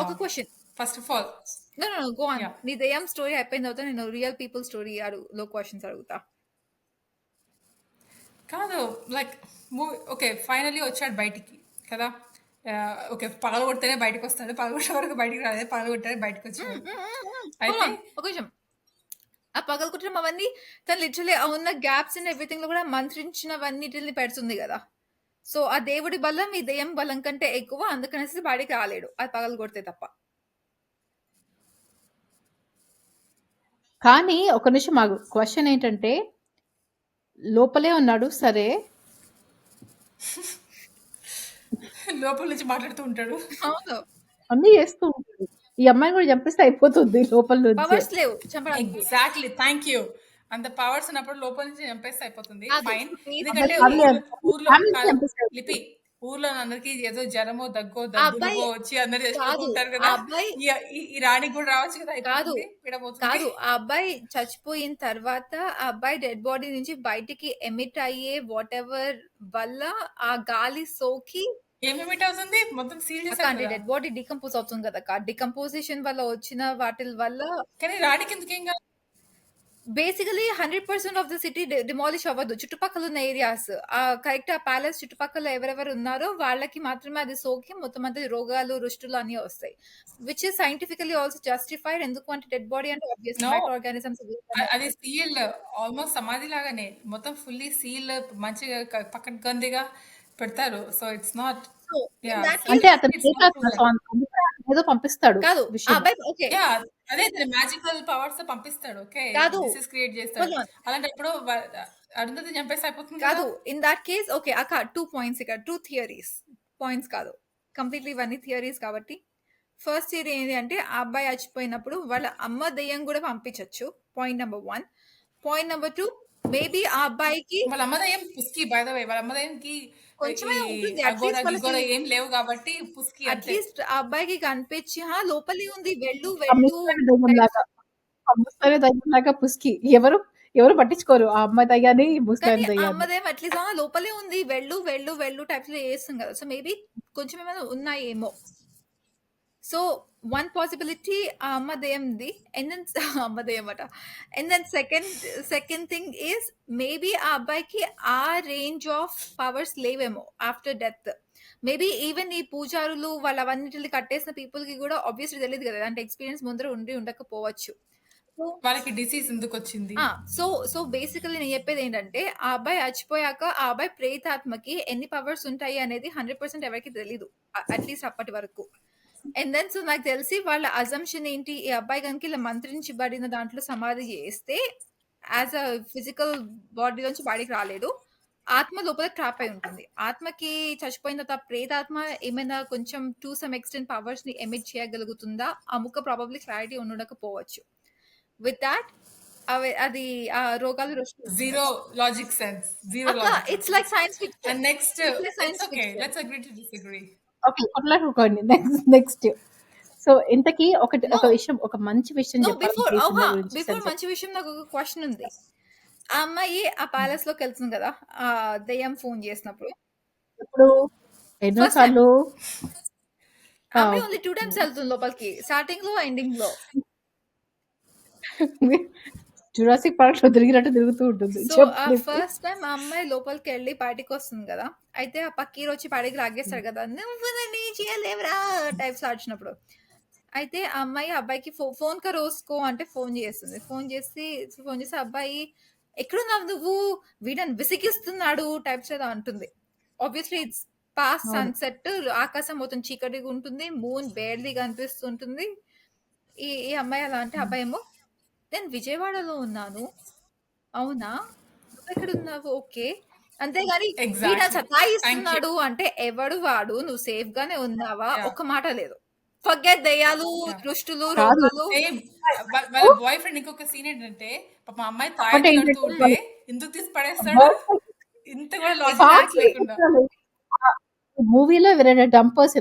ఒక question. First of all no no go on. Yeah. నీ దెయ్యం స్టోరీ అయిపోయిన తర్వాత నేను రియల్ పీపుల్ స్టోరీ లో క్వశ్చన్స్ అడుగుతా. కాదు లైక్ మూవీ ఓకే ఫైనలీ వచ్చాడు బయటికి కదా. ఓకే పగలగొడితేనే బయటకు వస్తాడు, పగలగొట్టే వరకు బయటికి రాలేదు, పగలగొట్టానే బయటకు వచ్చాడు. అయితే ఒక నిమిషం, ఆ పగలగొట్టడం అవన్నీ తను లిటరలీ ఉన్న గ్యాప్స్ అండ్ ఎవ్రీథింగ్ లో కూడా మంత్రించినవన్నిటిని పెడుతుంది కదా. సో ఆ దేవుడి బలం ఈ దెయ్యం బలం కంటే ఎక్కువ, అందుకనేసి బయటికి రాలేడు అది పగలగొడితే తప్ప. కానీ ఒక నిమిషం ఆగు. క్వశ్చన్ ఏంటంటే లోపలే ఉన్నాడు సరే, లోపల నుంచి మాట్లాడుతూ ఉంటాడు. అవును అన్నీ చేస్తూ ఉంటాడు. ఈ అమ్మాయిని కూడా చంపేస్తే అయిపోతుంది లోపల నుంచి. పవర్స్ లేవు చంపడానికి. Exactly, thank you. అంత పవర్స్ ఉన్నప్పుడు లోపల నుంచి చంపేస్తే అయిపోతుంది, కాదు, ఫైన్. please. ఎందుకంటే పర్లేదు. ఊర్లో ఫ్యామిలీ కాదు, చంపేస్తే లిపి ఊర్లో అందరికి ఏదో జ్వరమో దగ్గో ఆ అబ్బాయి దగ్గులుగో వచ్చి అందరు కాదు, చేసుకుంటారు ఆ కదా. అబ్బాయి ఈ రాణికి కూడా రావచ్చు కదా, కాదు అయిపోతుంది, విడబోతుంది. కాదు ఆ అబ్బాయి చచ్చిపోయిన తర్వాత ఆ అబ్బాయి డెడ్ బాడీ నుంచి బయటికి ఎమిట్ అయ్యే వాట్ ఎవర్ వల్ల ఆ గాలి సోకి ఏమేమిటి అవుతుంది, మొత్తం సీల్ చేశారు అంటే కదా. డెడ్ బాడీ డికంపోజ్ అవుతుంది కదా, డికంపోజిషన్ వల్ల వచ్చిన వాటి వల్ల కానీ రాణికి ఎందుకు ఏం కాదు? Basically 100% of the city demolish అవ్వదు. చుట్టుపక్కల ఉన్న ఏరియాస్ కరెక్ట్ ఆ ప్యాలెస్ చుట్టుపక్కల ఎవరెవరు ఉన్నారో వాళ్ళకి మాత్రమే అది సోకి మొత్తం అంతా రోగాలు రుష్టులు అన్ని వస్తాయి, which is scientifically also justified. ఎందుకు అంటే డెడ్ బాడీ అంటే ఆబ్వియస్లీ No. Micro organisms. అది సీల్, ఆల్మోస్ట్ సమాధి లాగానే మొత్తం ఫుల్లీ సీల్, మంచిగా పక్కన గందిగా పెడతారు. So it's not. అంటే అతను ఏదో పంపిస్తాడు కాదు ఆ విషయం. అబ్బాయి ఓకే అదే మ్యాజికల్ పవర్స్ పంపిస్తాడు. ఓకే కాదు. డిసీజ్ క్రియేట్ చేస్తాడు. Hold on. అలాంటప్పుడు అరుంధతి చంపేస్తే అయిపోతుంది కదా. కాదు, ఇన్ దట్ కేస్ ఓకే అక్క 2 పాయింట్స్ ఇక్కడ, 2 థియరీస్, పాయింట్స్ కాదు, కంప్లీట్లీ ఇవన్నీ థియరీస్ కాబట్టి. ఫస్ట్ థియరీ ఏంటి అంటే ఆ అబ్బాయి చచ్చిపోయినప్పుడు వాళ్ళ అమ్మ దెయ్యం కూడా పంపించవచ్చు. Point number 1. Point number 2, maybe ఆ అబ్బాయికి వాళ్ళ అమ్మదయ్యం పుస్కి, బై ద వే వాళ్ళ అమ్మదయ్యంకి కొంచెమే ఉంటుంది, అగోరా అట్లీస్ట్ గిగోరా వాళ్ళకి, ఏం లేవు కాబట్టి పుస్కి అంతే. అట్లీస్ట్ ఆ అబ్బాయికి కనిపించి లోపలే ఉంది వెళ్ళు ఆ వెళ్ళు ముసలి దయ్యంలాగా ఆ ముసలి దయ్యంలాగా పుస్కి ఎవరు పట్టించుకోరు ఆ అమ్మాయి దయ్యాన్ని కానీ ముసలాయన ఆ దయ్యాన్ని. అమ్మదేం అట్లీస్ట్ లోపలే ఉంది వెళ్ళు వెళ్ళు వెళ్ళు టైప్స్ లో చేస్తుంది కదా. సో మేబీ కొంచెం ఏమైనా ఉన్నాయేమో. సో వన్ పాసిబిలిటీ ఆ అమ్మ దెయ్యంది, అండ్ దెన్ అమ్మ దెయ్యం అట. And then second thing is maybe ఆ అబ్బాయికి ఆ రేంజ్ ఆఫ్ పవర్స్ లేవేమో ఆఫ్టర్ డెత్. మేబీ ఈవెన్ ఈ పూజారులు వాళ్ళ అవన్నిటిని కట్టేసిన పీపుల్ కి కూడా ఆబ్వియస్లీ తెలియదు కదా, అంటే ఎక్స్పీరియన్స్ ముందర ఉండకపోవచ్చు. వాళ్ళకి డిసీజ్ ఎందుకు వచ్చింది. సో బేసికలీ నేను చెప్పేది ఏంటంటే ఆ అబ్బాయి చచ్చిపోయాక ఆ అబ్బాయి ప్రేతాత్మకి ఎన్ని పవర్స్ ఉంటాయి అనేది 100% ఎవరికి తెలీదు, అట్లీస్ట్ అప్పటి వరకు. అండ్ దెన్ సో నాకు తెలిసి వాళ్ళ అజంప్షన్ ఏంటి, ఈ అబ్బాయి కనుక ఇలా మంత్రించబడిన దాంట్లో సమాధి చేస్తే యాజ్ అ ఫిజికల్ బాడీ నుంచి బయటికి రాలేదు, ఆత్మ లోపల ట్రాప్ అయి ఉంటుంది. ఆత్మకి చచ్చిపోయిన తర్వాత ప్రేతాత్మ ఏమైనా కొంచెం టు సమ్ ఎక్స్టెంట్ పవర్స్ ని ఎమిట్ చేయగలుగుతుందా, ఆ ముక్క ప్రాబబ్లీ క్లారిటీ ఉండకపోవచ్చు. విత్ దాట్ అది ఆ రోగాలు zero logic sense, zero logic. It's like science fiction. And next science okay, fiction. Let's agree to disagree. Okay, కొట్లాడుకోండి. నెక్స్ట్ సో ఇంతకీ ఒక విషయం, ఒక మంచి విషయం చెప్పాలి ఈ సినిమా గురించి. బిఫోర్ మంచి విషయం నాకు ఒక క్వశ్చన్ ఉంది. ఆ అమ్మాయి ఆ ప్యాలెస్ లోకి వెళ్తుంది కదా, ఆ దయ్యం ఫోన్ చేసినప్పుడు ఇప్పుడు ఎన్నోసార్లు అమ్మాయి ఓన్లీ 2 times వెళ్తుంది లోపలికి, స్టార్టింగ్ లో ఎండింగ్ లో. జురాసిక్ పార్క్ లో తిరిగినట్టు తిరుగుతూ ఉంటుంది. సో ఆ ఫస్ట్ టైం ఆ అమ్మాయి లోపలికి వెళ్ళి బయటికి వస్తుంది కదా, అయితే ఆ పక్కీరు వచ్చి బయటికి లాగేస్తాడు కదా, నువ్వు నన్ను చేయలేవురా టైప్స్ ఆడిచినప్పుడు. అయితే ఆ అమ్మాయి అబ్బాయికి ఫోన్ కా రోజుకో అంటే ఫోన్ చేస్తుంది. ఫోన్ చేసి అబ్బాయి ఎక్కడున్నావు నువ్వు, వీడని విసిగిస్తున్నాడు టైప్స్ ఏదో అంటుంది. ఆబ్వియస్లీ ఇట్స్ పాస్ట్ సన్సెట్, ఆకాశం మొత్తం చీకటిగా ఉంటుంది, మూన్ బేర్లీ కనిపిస్తుంటుంది. ఈ అమ్మాయి అలా అంటే అబ్బాయి ఏమో నేను విజయవాడలో ఉన్నాను, అవునా నువ్వు ఎక్కడున్నావు, ఓకే. అంతేగాని వీడ సతాయిస్తున్నాడు అంటే ఎవడు వాడు, నువ్వు సేఫ్ గానే ఉన్నావా, ఒక్క మాట లేదు. ఫర్గెట్ దయ్యాలు, దృష్టులు, రోగాలు. వాళ్ళ బాయ్ ఫ్రెండ్ ఇంకొక సీన్ ఏంటంటే పాప అమ్మాయి తాగుతూ ఉంటే ఎందుకు తీసి పడేస్తాడు, ఇంత కూడా లాజిక్ లేకుండా. మూవీలో ఎవరైనా డంపర్స్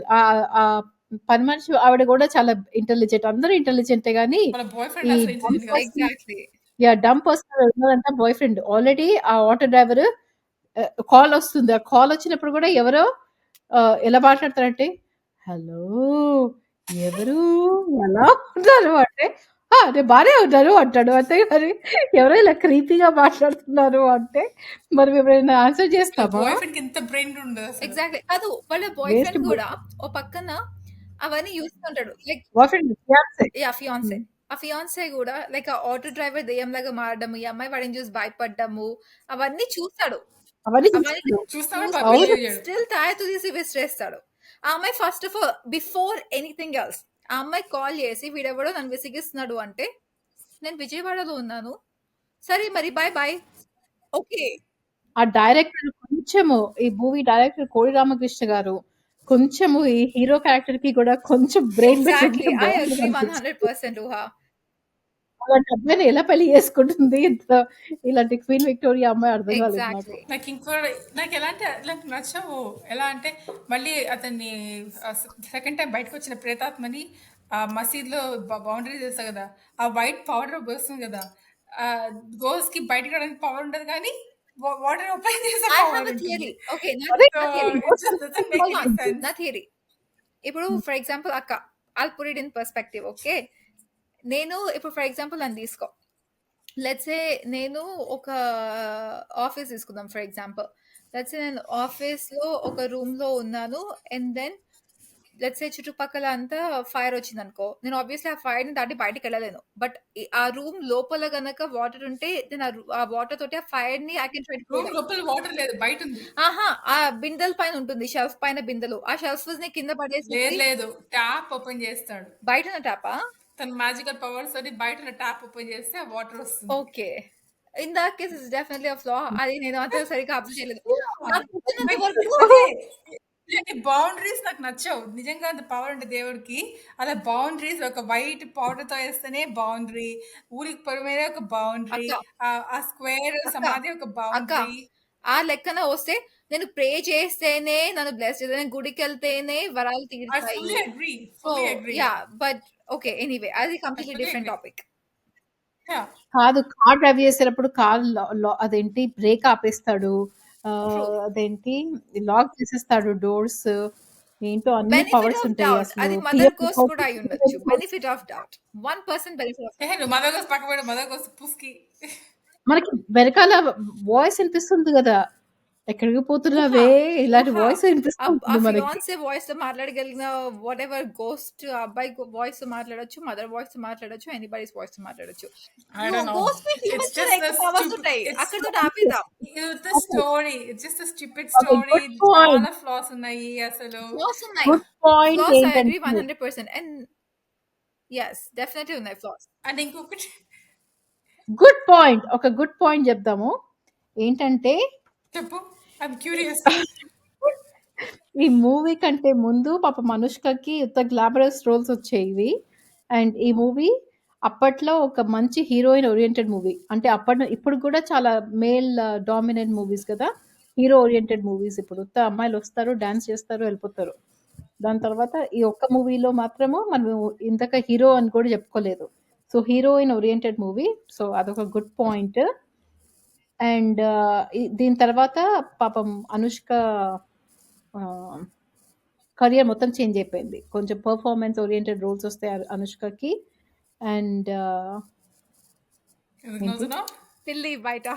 పని మనిషి ఆవిడ కూడా చాలా ఇంటెలిజెంట్, అందరూ ఇంటెలిజెంటే గానీ డంప్ వస్తారంట బాయ్ ఫ్రెండ్. ఆల్రెడీ ఆ ఆటో డ్రైవర్ కాల్ వస్తుంది, ఆ కాల్ వచ్చినప్పుడు కూడా ఎవరో ఎలా మాట్లాడతారంటే హలో ఎవరు ఎలా ఉంటారు అంటే నేను బానే ఉంటాను అంటాడు. అంతే మరి ఎవరో ఇలా క్రీపీగా మాట్లాడుతున్నారు అంటే మరి ఎవరైనా ఆన్సర్ చేస్తామా? ఎగ్జాక్ట్లీ కాదు, వాళ్ళ బాయ్ ఫ్రెండ్ కూడా ఓ పక్కన అవన్నీ చూస్తుంటాడు, లైక్ బాయ్ ఫ్రెండ్ ఫియాన్సే. ఆ ఫియాన్సే కూడా లైక్ ఆ ఆటో డ్రైవర్ దెయ్యం లాగా మారడము, ఈ అమ్మాయి వాడిని చూసి భయపడ్డము, అవన్నీ చూస్తాడు. స్టిల్ తాయతు తీసి విసిరేస్తాడు. ఆ అమ్మాయి first of all before anything else ఆ అమ్మాయి కాల్ చేసి వీడెవడో నన్ను విసిగిస్తున్నాడు అంటే నేను విజయవాడలో ఉన్నాను, సరే మరి బాయ్ బాయ్, ఓకే. ఆ డైరెక్టర్ కొంచెము, ఈ మూవీ డైరెక్టర్ కోడి రామకృష్ణ గారు కొంచెము ఈ హీరో క్యారెక్టర్ కి కూడా కొంచెం బ్రెయిన్ అలాంటి అమ్మాయిని ఎలా పెళ్లి చేసుకుంటుంది ఇలాంటి క్వీన్ విక్టోరియా అమ్మాయి, అర్థం కాలేదు నాకు ఎలాంటి నచ్చవు. ఎలా అంటే మళ్ళీ అతన్ని సెకండ్ టైం బయటకు వచ్చిన ప్రేతాత్మని మసీద్లో బౌండరీ చేస్తా కదా, ఆ వైట్ పౌడర్ పోస్తుంది కదా, గోల్స్ కి బయటకు రావడానికి పవర్ ఉండదు కానీ వాటర్ ఓపెన్ చేసే నా థియరీ. ఇప్పుడు ఫర్ ఎగ్జాంపుల్ అక్క, I'll put it in perspective, okay. నేను ఇప్పుడు ఫర్ ఎగ్జాంపుల్ నన్ను తీసుకో, లెట్స్ సే నేను ఒక ఆఫీస్ తీసుకుందాం ఫర్ ఎగ్జాంపుల్. లెట్స్ సే నేను ఆఫీస్ లో ఒక రూమ్ లో ఉన్నాను, అండ్ దెన్ లెట్స్ సే చుట్టుపక్కల అంతా ఫైర్ వచ్చింది అనుకో, నేను ఆబ్వియస్లీ ఆ ఫైర్ ని దాటి బయటకు వెళ్ళలేను. బట్ ఆ రూమ్ లోపల గనక వాటర్ ఉంటే ఆ వాటర్ తోటి ఆ ఫైర్ ని ఐ కెన్ వాటర్ లేదు బయట ఉంది. ఆ బిందెల పైన ఉంటుంది, షెల్ఫ్ పైన బిందెలు, ఆ షెల్ఫ్ ని కింద పడేసి లేదు ట్యాప్ ఓపెన్ చేస్తాడు, బయట ట్యాపా తన మ్యాజికల్ పవర్స్ తోటి బయట ట్యాప్ ఓపెన్ చేస్తే వాటర్ వస్తుంది. Okay in that case it's definitely a flaw. అది నేను అంత సరిగ్గా అబ్జర్వ్ చేయలేదు. నాకు తెలిసినంత బట్ వరకు అదే ఇలాంటి బౌండరీస్ నాకు నచ్చవు. నిజంగా అంత పవర్ ఉంటే దేవుడికి అలా బౌండరీస్ ఒక వైట్ పౌడర్‌తో ఏస్తేనే బౌండరీ, ఊరికి పొలిమేరే ఒక బౌండరీ, అక్క, ఆ స్క్వేర్ అక్క, సమాధి ఒక అక్క బౌండరీ. ఆ లెక్కన వస్తే నేను ప్రే చేస్తేనే నన్ను బ్లెస్ చేస్తాను. నేను గుడికెళ్తేనే వరాలు ఐ తీరుతాయి. Fully agree. So fully agree. Yeah! But okay. Anyway అది I completely fully different agree. Topic. Yeah! కాదు, కార్ డ్రైవ్ చేసేటప్పుడు కార్ అదేంటి బ్రేక్ ఆపేస్తాడు. ట్రూ. అదేంటి లాక్ చేసేస్తాడు డోర్స్. ఏంటో అన్ని బెనిఫిట్ పవర్స్ ఆఫ్ ఉంటాయి డౌట్. అసలు. అది మదర్ టీఎఫ్ కోర్స్ కూడా అయ్యుండొచ్చు. Benefit of doubt. 1% benefit of doubt. నువ్వు మదర్ కోసం పక్క పెడు, మదర్ కోసం పుస్కి. మనకి వెనకాల వాయిస్ వినిపిస్తుంది కదా, ఎక్కడికి ఊహ. పోతున్నావే, ఇలాంటి ఊహ. వాయిస్ ఆ వినిపిస్తుంది మనకి. ఫియాన్సీ వాయిస్‌తో మాట్లాడగలిగిన వాటెవర్ గోస్ట్ అబ్బాయి వాయిస్‌తో మాట్లాడొచ్చు. మదర్ వాయిస్‌తో మాట్లాడొచ్చు. ఎనీబడీస్ వాయిస్‌తో మాట్లాడొచ్చు. I don't know. గోస్ట్‌కి ఇట్స్ హ్యూమన్స్ కన్నా జస్ట్ ఎక్కువ పవర్స్ ఉంటాయి. ఇట్స్ అక్కడితోటి ఆపేద్దాం. Story. It's just stupid okay, story. Good point. చాలా ఫ్లాస్ ఉన్నాయి అసలు. ఫ్లాస్ ఉన్నాయి. Good point flaws I agree ఏంటంటే 100%. అండ్ యెస్, డెఫినెట్‌లీ ఉన్నాయి ఫ్లాస్. అండ్ ఇంకొకటి గుడ్ పాయింట్, ఒక గుడ్ పాయింట్ చెప్దాము. ఏంటంటే చెప్పు. I'm curious. ఈ మూవీ కంటే ముందు పాపం అనుష్కకి ఇంత గ్లామరస్ రోల్స్ వచ్చేవి. అండ్ ఈ మూవీ అప్పట్లో ఒక మంచి హీరోయిన్ ఓరియంటెడ్ మూవీ. అంటే ఇప్పుడు కూడా చాలా మేల్ డామినెంట్ మూవీస్ కదా, హీరో ఓరియంటెడ్ మూవీస్. ఇప్పుడు ఉత్త అమ్మాయిలు వస్తారు, డాన్స్ చేస్తారు, వెళ్ళిపోతారు. దాని తర్వాత ఈ ఒక్క మూవీలో మాత్రము మనం ఇంతక హీరో అని కూడా చెప్పుకోలేదు. So heroine oriented movie. So అదొక గుడ్ పాయింట్. అండ్ దీని తర్వాత పాపం అనుష్క కరియర్ మొత్తం చేంజ్ అయిపోయింది. కొంచెం పర్ఫార్మెన్స్ ఓరియంటెడ్ రోల్స్ వస్తాయి అనుష్కకి. అండ్ ఎందుకు ఏంటి నవ్వుతున్నావు? పిల్లి బయట.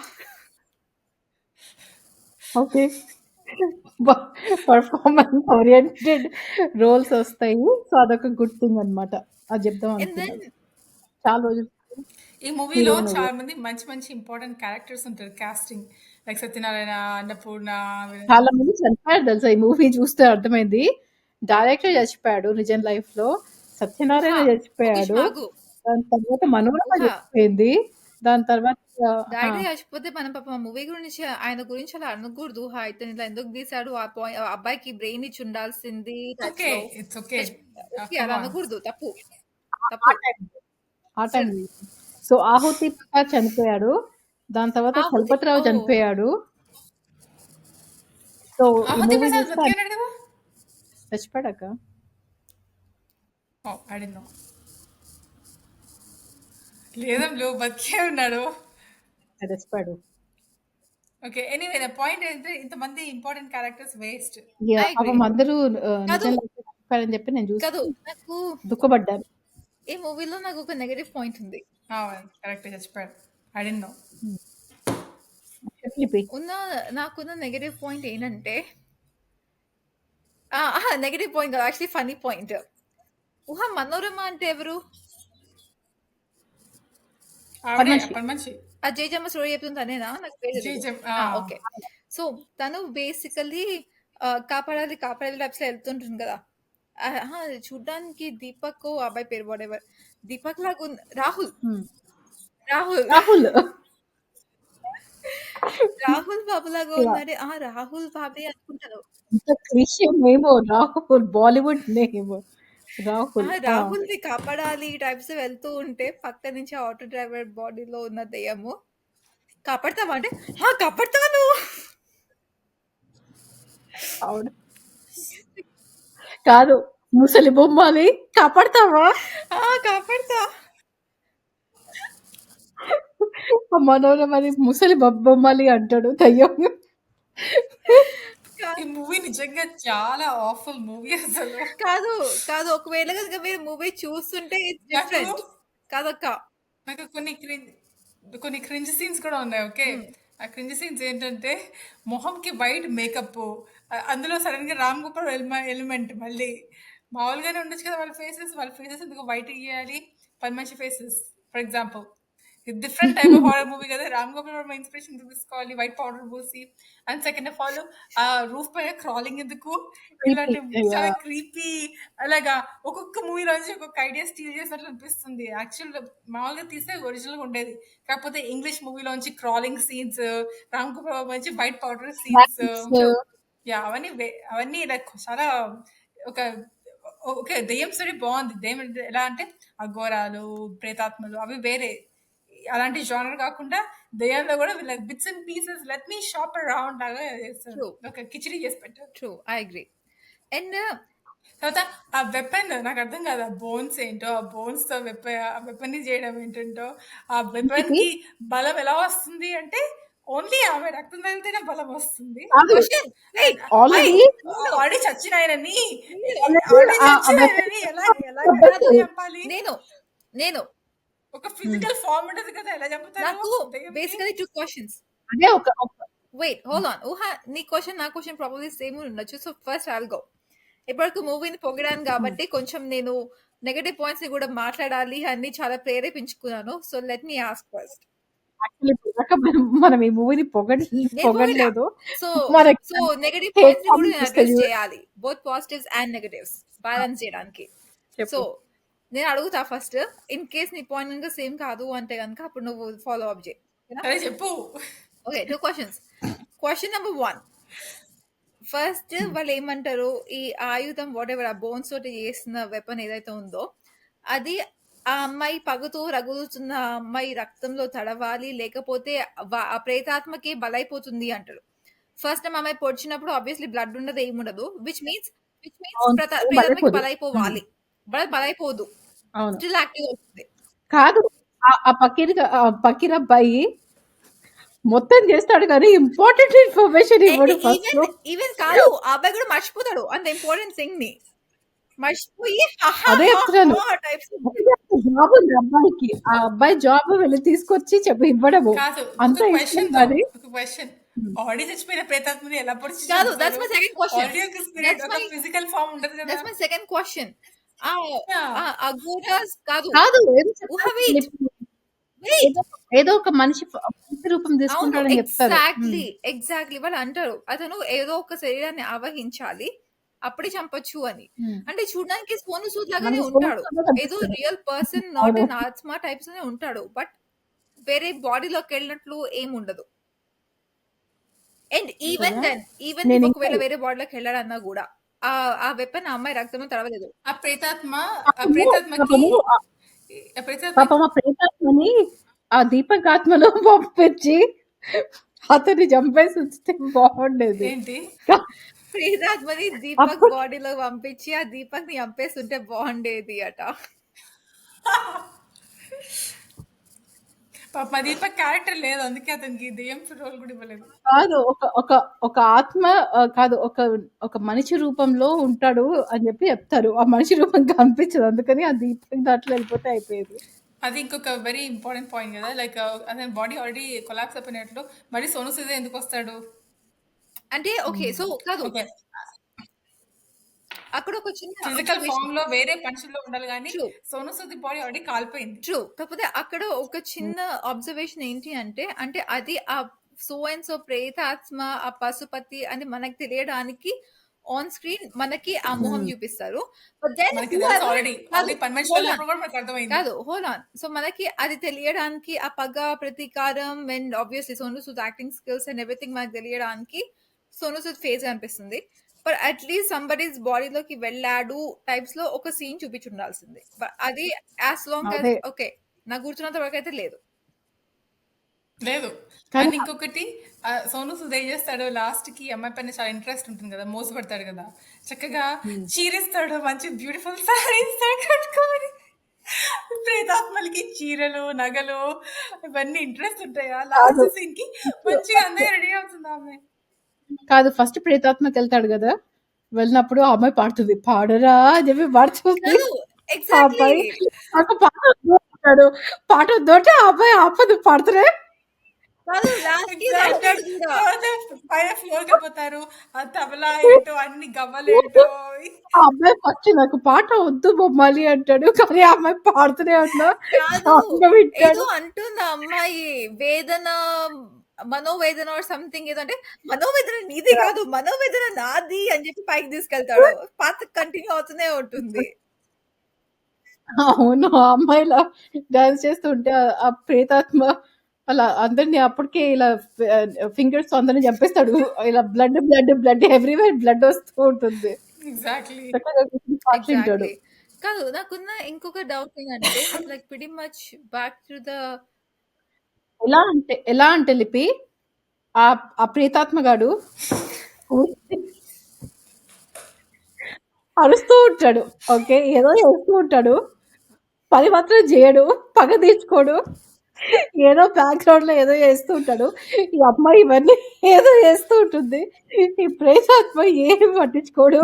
ఓకే, పర్ఫార్మెన్స్ ఓరియంటెడ్ రోల్స్ వస్తాయి. సో అదొక గుడ్ థింగ్ అన్నమాట. అది చెప్దాం అండ్ దెన్ అనుకున్నాను. చాలా రోజులు ఈ మూవీలో హీరోయిన్ చాలా మంది మంచి మంచి ఇంపార్టెంట్ క్యారెక్టర్స్ ఉంటారు కాస్టింగ్. లైక్ సత్యనారాయణ, అన్నపూర్ణ. చాలా మంది చనిపోయారు తెలుసా. ఈ మూవీ చూస్తే అర్థమైంది. డైరెక్టర్ చచ్చిపోయాడు నిజం లైఫ్ లో, ఊహ. సత్యనారాయణ ముఖేష్ చచ్చిపోయాడు, మాగు. దాని తర్వాత మనోరమ ఊహ. చచ్చిపోయింది, దాని తర్వాత ఆ, డైరెక్టర్ చచ్చిపోతే మనం పాపం ఆ మూవీ గురించి ఆయన గురించి అలా అనకూడదు. ఇతను ఇట్లా ఎందుకు తీసాడు, ఆ అబ్బాయికి బ్రెయిన్ ఇచ్చి ఉండాల్సింది టచ్ ఓకే, లో. It's okay. ఓకే, కమ్ అలా ఆన్. అనకూడదు. తప్పు ఆ తప్పు. టైం ఆ టైం Still, సో ఆహుతి ప్రకాష్ చనిపోయాడు, దాని తర్వాత ఆహుతి. చలపతిరావు ఓ చనిపోయాడు. సో ఈ ఆహుతి మూవీ ప్రసాద్ చూస్తే బతికేనాడు కదా? చచ్చిపోయాడక. ఓ ఐ డోంట్ నో. లేదంలో బతికే ఉన్నాడు. చచ్చిపోయాడు. ఓకే, ఎనీవే నా పాయింట్ ఏంటంటే ఇంతమంది important characters waste. I agree. పాపం అందరూ కాదు, నిజం లైఫ్ చచ్చిపోయారని చెప్పి నేను చూసి కాదు, నాకు దుఃఖపడ్డాను. ఈ మూవీలో నాకు ఒక నెగటివ్ పాయింట్ ఉంది. కరెక్ట్, చచ్చిపోయాడు. I don't no. చెప్పి నాకున్న నెగటివ్ పాయింట్ ఏంటంటే, నెగటివ్ పాయింట్ కాదు, యాక్చువల్లీ ఫనీ పాయింట్. మనోరమ అంటే ఎవరు? ఆవిడే పద్మశ్రీ. అప్పటి మనిషి. ఆ జేజమ్మ స్టోరీ చెప్తుంది తనేనా? నాకు పేరు తెలీదు. జేజం. ఓకే. సో తను బేసికల్లీ కాపాడాలి కాపాడాలి టైప్స్ లో వెళ్తుంటుంది కదా. చూడ్డానికి దీపక్ అబ్బాయి పేరు వాడెవర్, దీపక్ లాగా రాహుల్. రాహుల్ రాహుల్ రాహుల్ బాబు లాగా ఉన్నాడే. రాహుల్ బాబే అనుకుంటాను. ఇంత క్లిషే నేమ్ రాహుల్, బాలీవుడ్ నేమ్ రాహుల్. రాహుల్ ని కాపాడాలి టైప్స్ వెళ్తూ ఉంటే పక్క నుంచి ఆటో డ్రైవర్ బాడీలో ఉన్న దెయ్యము కాపాడతావా అంటే కాపాడతాను. అవును, కాదు, ముసలి బొమ్మని కాపాడతావా, కాపాడతా. మనోరమని ముసలి బొమ్మలి అంటాడు దయ్యం. ఈ మూవీ నిజంగా చాలా ఆఫుల్ మూవీ అసలు. కాదు కాదు, ఒకవేళ కనుక మీరు మూవీ చూస్తుంటే ఇట్స్ డిఫరెంట్ కాదక్క. నాకు కొన్ని క్రింజ్ సీన్స్ కూడా ఉన్నాయి. ఓకే, ఆ క్రింజ్ సీన్స్ ఏంటంటే మొహంకి వైట్ మేకప్, అందులో సడన్ గా రామ్ గోపాల్ ఎలిమెంట్. మళ్ళీ మామూలుగానే ఉండొచ్చు కదా వాళ్ళ ఫేసెస్ ఎందుకు వైట్ గీయాలి? పని మంచి faces for example different type of horror movie కదా. రామ్ గోపాల్ వర్మ ఇన్స్పిరేషన్ తీసుకోవాలి, వైట్ పౌడర్ పూసి. అండ్ సెకండ్ ఆఫ్ ఆల్ ఆ రూఫ్ పైన క్రాలింగ్ ఎందుకు, ఇలాంటి చాలా క్రీపీ అలాగా ఒక్కొక్క మూవీలోంచి ఒక్కొక్క ఐడియా స్టీల్ చేసినట్లు అనిపిస్తుంది. యాక్చువల్ మామూలుగా తీస్తే ఒరిజినల్ ఉండేది, కాకపోతే ఇంగ్లీష్ మూవీలోంచి క్రాలింగ్ సీన్స్, రామ్ గోపాల్ వర్మ నుంచి వైట్ పౌడర్ సీన్స్, యా అవన్నీ లైక్ చాలా ఒక ఓకే. దెయ్యం స్టోరీ బాగుంది. దెయ్యం ఎలా అంటే అఘోరాలు, ప్రేతాత్మలు అవి వేరే. అలాంటి జానర్ కాకుండా దెయ్యంలో కూడా like bits and pieces let me shop around లాగా చేస్తారు. True. ఒక కిచిడి చేసి పెట్టారు. True, I agree. And తర్వాత ఆ వెపన్ నాకు అర్థం కాదు. ఆ బోన్స్ ఏంటో, ఆ బోన్స్ తో వెపన్ చేయడం ఏంటంటో, ఆ వెపన్ కి బలం ఎలా వస్తుంది అంటే ఓన్లీ ఆమె రక్తం తగిలితేనే బలం వస్తుంది. question, wait, ఆల్రెడీ ఆడి చచ్చిన ఆయనని ఎలా చంపాలి? నేను ఒక ఫిజికల్ ఫార్మ్ ఉంటది కదా, ఎలా చంపుతారు? నాకు basically 2 questions. అదే ఒక Wait, hold on. నీ క్వశ్చన్ నా క్వశ్చన్ ప్రాబబ్లీ సేమ్ ఉండొచ్చు. So first I'll go. ఇప్పటివరకు మూవీని పొగిడాను కాబట్టి కొంచెం నేను నెగటివ్ పాయింట్స్ ని కూడా మాట్లాడాలి అని చాలా ప్రేరేపించుకున్నాను. So let me ask first. Actually మనం ఈ మూవీని పొగడలేదు. సో మనకి సో నెగటివ్ పాయింట్స్ ని కూడా నేను hate అడ్రస్ comments చేయాలి, both positives and negatives balance చేయడానికి. చెప్పు. సో నేను అడుగుతా ఫస్ట్, ఇన్ కేస్ నీ పాయింట్ కనుక సేమ్ కాదు అంటే కనుక అప్పుడు నువ్వు ఫాలో అప్ చేయి. అదే చెప్పు. Okay, 2 questions. Question number 1, first వాళ్ళు ఏమంటారు, ఈ ఆయుధం వాట్ ఎవర్ ఆ బోన్స్ తోటి చేసిన వెపన్ ఏదైతే ఉందో అది ఆ అమ్మాయి పగుతూ రగులుతున్న ఆ అమ్మాయి రక్తంలో తడవాలి, లేకపోతే ఆ ప్రేతాత్మకి బలైపోతుంది అంటారు. ఫస్ట్ టైం అమ్మాయి పొడిచినప్పుడు ఆబ్వియస్లీ బ్లడ్ ఉండదు, ఏముండదు, విచ్ మీన్స్ అవును, ప్రేతాత్మకి బలైపోదు. బలైపోవాలి. బలైపోదు, అవును స్టిల్ యాక్టివ్ అవుతుంది. కాదు, ఆ పకీర్ అబ్బాయి మొత్తం చేస్తాడు కానీ ఇంపార్టెంట్ ఇన్ఫర్మేషన్ ఇవ్వడు ఫస్ట్ లో. ఈవెన్ కాదు, ఆ అబ్బాయి కూడా మర్చిపోతాడు అంత ఇంపార్టెంట్ థింగ్ ని, మర్చిపోయి అదే చెప్తున్నాను. టైప్స్. జాబ్ ఉంది అబ్బాయికి, ఆ అబ్బాయి జాబ్ వెళ్ళి తీసుకొచ్చి ఇవ్వడము కాదు, అంత ఒక ఇష్టం క్వశ్చన్ అది. ఒక క్వశ్చన్, ఆడి చచ్చిపోయిన ప్రేతాత్మని ఎలా పొడిచి కాదు, that's my second question. ఆడియోకి స్పిరిట్ ఒక ఫిజికల్ ఫామ్ ఉంటది కదా. That's my second question. Yeah. Aghoras కాదు, కాదు ఏదో wait. ఏదో ఒక మనిషి రూపం తీసుకుంటాడని చెప్తారు. ఎగ్జాక్ట్లీ వాళ్ళు అంటారు అతను ఏదో ఒక శరీరాన్ని ఆవహించాలి అప్పుడే చంపొచ్చు అని. అంటే చూడడానికి సోను సూద్ లాగానే ఉంటాడు, ఏదో రియల్ పర్సన్, నాట్ ఎన్ ఆత్మ టైప్స్ అనే ఉంటాడు, బట్ వేరే బాడీలోకి వెళ్ళినట్లు ఏం ఉండదు. అండ్ ఈవెన్ ఒకవేళ వేరే బాడీలోకి వెళ్ళాడన్నా కూడా ఆ వెపన్ ఆ అమ్మాయి రక్తమే తడవలేదు. ఆ ప్రేతాత్మని ఆ దీపకాత్మలో పంపించి అతన్ని చంపేసి ఉంచితే బాగుండేది. ఏంటి ప్రేతాత్మని దీపక్ బాడీలో పంపించి ఆ దీపక్ ని చంపేస్తుంటే బాగుండేది అట. పాప దీపక్ క్యారెక్టర్ లేదు, అందుకే అతనికి దెయ్యం రోల్ కూడా ఇవ్వలేదు. కాదు, ఒక ఆత్మ కాదు, ఒక మనిషి రూపంలో ఉంటాడు అని చెప్పి చెప్తారు. ఆ మనిషి రూపం కనిపించదు, అందుకని ఆ దీపం దాంట్లో వెళ్ళిపోతే అయిపోయేది. అది ఇంకొక వెరీ ఇంపార్టెంట్ పాయింట్ కదా. లైక్ అతని బాడీ ఆల్రెడీ కొలాప్స్ అయిపోయినట్లు మరి సోను సూద్ ఎందుకు వస్తాడు అంటే? ఓకే, సో కాదు, అక్కడ ఒక చిన్న ఫిజికల్ ఫామ్ లో వేరే మనుషుల్లో ఉండాలి కానీ సోను సూద్ బాడీ ఆల్రెడీ కాలిపోయింది. ట్రూ. కాకపోతే అక్కడ ఒక చిన్న అబ్జర్వేషన్ ఏంటి అంటే అది ఆ సో అండ్ సో ప్రేతాత్మ, ఆ పశుపతి అని మనకి తెలియడానికి ఆన్ స్క్రీన్ మనకి ఆ మొహం చూపిస్తారు. కాదు, హోల్డ్ ఆన్. సో మనకి అది తెలియడానికి ఆ పగ, ప్రతీకారం and obviously Sonu Sood acting skills and everything మనకి తెలియడానికి సోను సూద్ ఫేస్ కనిపిస్తుంది. బట్ అట్లీస్ట్ సంబడీస్ బాడీలోకి వెళ్ళాడు టైప్స్ లో ఒక సీన్ చూపించి ఉండాల్సింది. అది యాజ్ లాంగ్ యాజ్ ఓకే నాకు గుర్తున్నంత వరకు అయితే లేదు. అండ్ ఇంకొకటి సోను సూద్ ఏం చేస్తాడు, లాస్ట్ కి అమ్మాయి పైన చాలా ఇంట్రెస్ట్ ఉంటుంది కదా, మోసపడతాడు కదా, చక్కగా చీరిస్తాడు, మంచి బ్యూటిఫుల్ సారీస్ కట్టుకోమని. ప్రేతాత్మలకి చీరలు, నగలు ఇవన్నీ ఇంట్రెస్ట్ ఉంటాయా? లాస్ట్ సీన్ కి మంచిగా అందరూ రెడీ అవుతుంది ఆమె. కాదు, ఫస్ట్ ప్రేతాత్మకి వెళ్తాడు కదా, వెళ్ళినప్పుడు ఆ అమ్మాయి పాడుతుంది, పాడరా అని చెప్పి పాడుతుంది. పాట వద్దోటే ఆ అమ్మాయి ఆపదు, పాడుతురే. కాదు లాస్ట్ కి ఎగ్జాక్ట్లీ. అంటాడు కూడా తర్వాత పైన ఫ్లోర్కి వెళ్ళిపోతారు. ఆ తబలా ఏంటో అన్ని గవ్వలేంటో ఆ అబ్బాయి ఫస్ట్ నాకు పాట వద్దు బొమ్మాలి అంటాడు. కానీ ఆ అమ్మాయి పాడుతూనే ఉన్నా కాదు సాంగ్ వింటాడు. ఏదో అంటుంది ఆ అమ్మాయి వేదన మనోవేదన ఆర్ సంథింగ్ ఏదో అంటే మనోవేదన నీది కాదు మనోవేదన నాది అని చెప్పి పైకి తీసుకెళ్తాడు పాత కంటిన్యూ అవుతూనే ఉంటుంది అవును. ఆ అమ్మాయిలా డాన్స్ చేస్తుంటే ఆ ప్రేతాత్మ అలా అందరిని అప్పటికే ఇలా ఫింగర్స్ అందరిని చంపేస్తాడు. ఇలా బ్లడ్ ఎవ్రీవేర్ బ్లడ్ వస్తూ ఉంటుంది. ఎగ్జాక్ట్లీ. చక్కగా కూర్చొని పాట వింటాడు. ఎగ్జాక్ట్లీ కాదు నాకున్న ఇంకొక డౌట్ ఏంటంటే like pretty much back to the ఎలా అంటే లిపి ఆ ప్రేతాత్మగాడు అరుస్తూ ఉంటాడు. ఓకే, ఏదో చేస్తూ ఉంటాడు. పని మాత్రం చేయడు, పగ తీర్చుకోడు. ఏదో బ్యాక్గ్రౌండ్ లో ఏదో చేస్తూ ఉంటాడు. ఈ అమ్మాయి ఇవన్నీ ఏదో చేస్తూ ఉంటుంది. ఈ ప్రేతాత్మ ఏమి పట్టించుకోడు.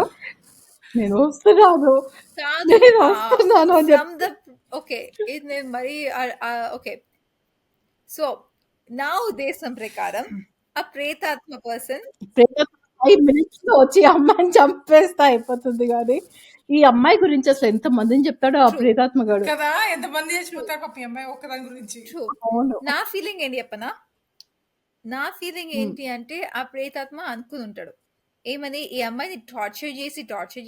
నేను వస్తున్నాను కాదు నేను వస్తున్నాను అని ఫ్రమ్ చెప్పి ద ఓకే ఇది నేను మరీ ఓకే సో నా ఉద్దేశం ప్రకారం ఆ ప్రేతాత్మ పర్సన్ ప్రేతాత్మ 5 minutes లో వచ్చి ఈ అమ్మాయిని చంపేస్తా అయిపోతుంది. కానీ ఈ అమ్మాయి గురించి అసలు ఎంత మందిని చెప్తాడో ఆ True. ప్రేతాత్మగాడు. కదా ఎంతమంది చచ్చిపోతారు పాప ఈ అమ్మాయి ఒక్కదాని గురించి. ట్రూ అవును. నా ఫీలింగ్ ఏంటి చెప్పనా నా ఫీలింగ్ ఏంటి అంటే ఆ ప్రేతాత్మ అనుకుని ఉంటాడు ఏమని ఈ అమ్మాయిని టార్చర్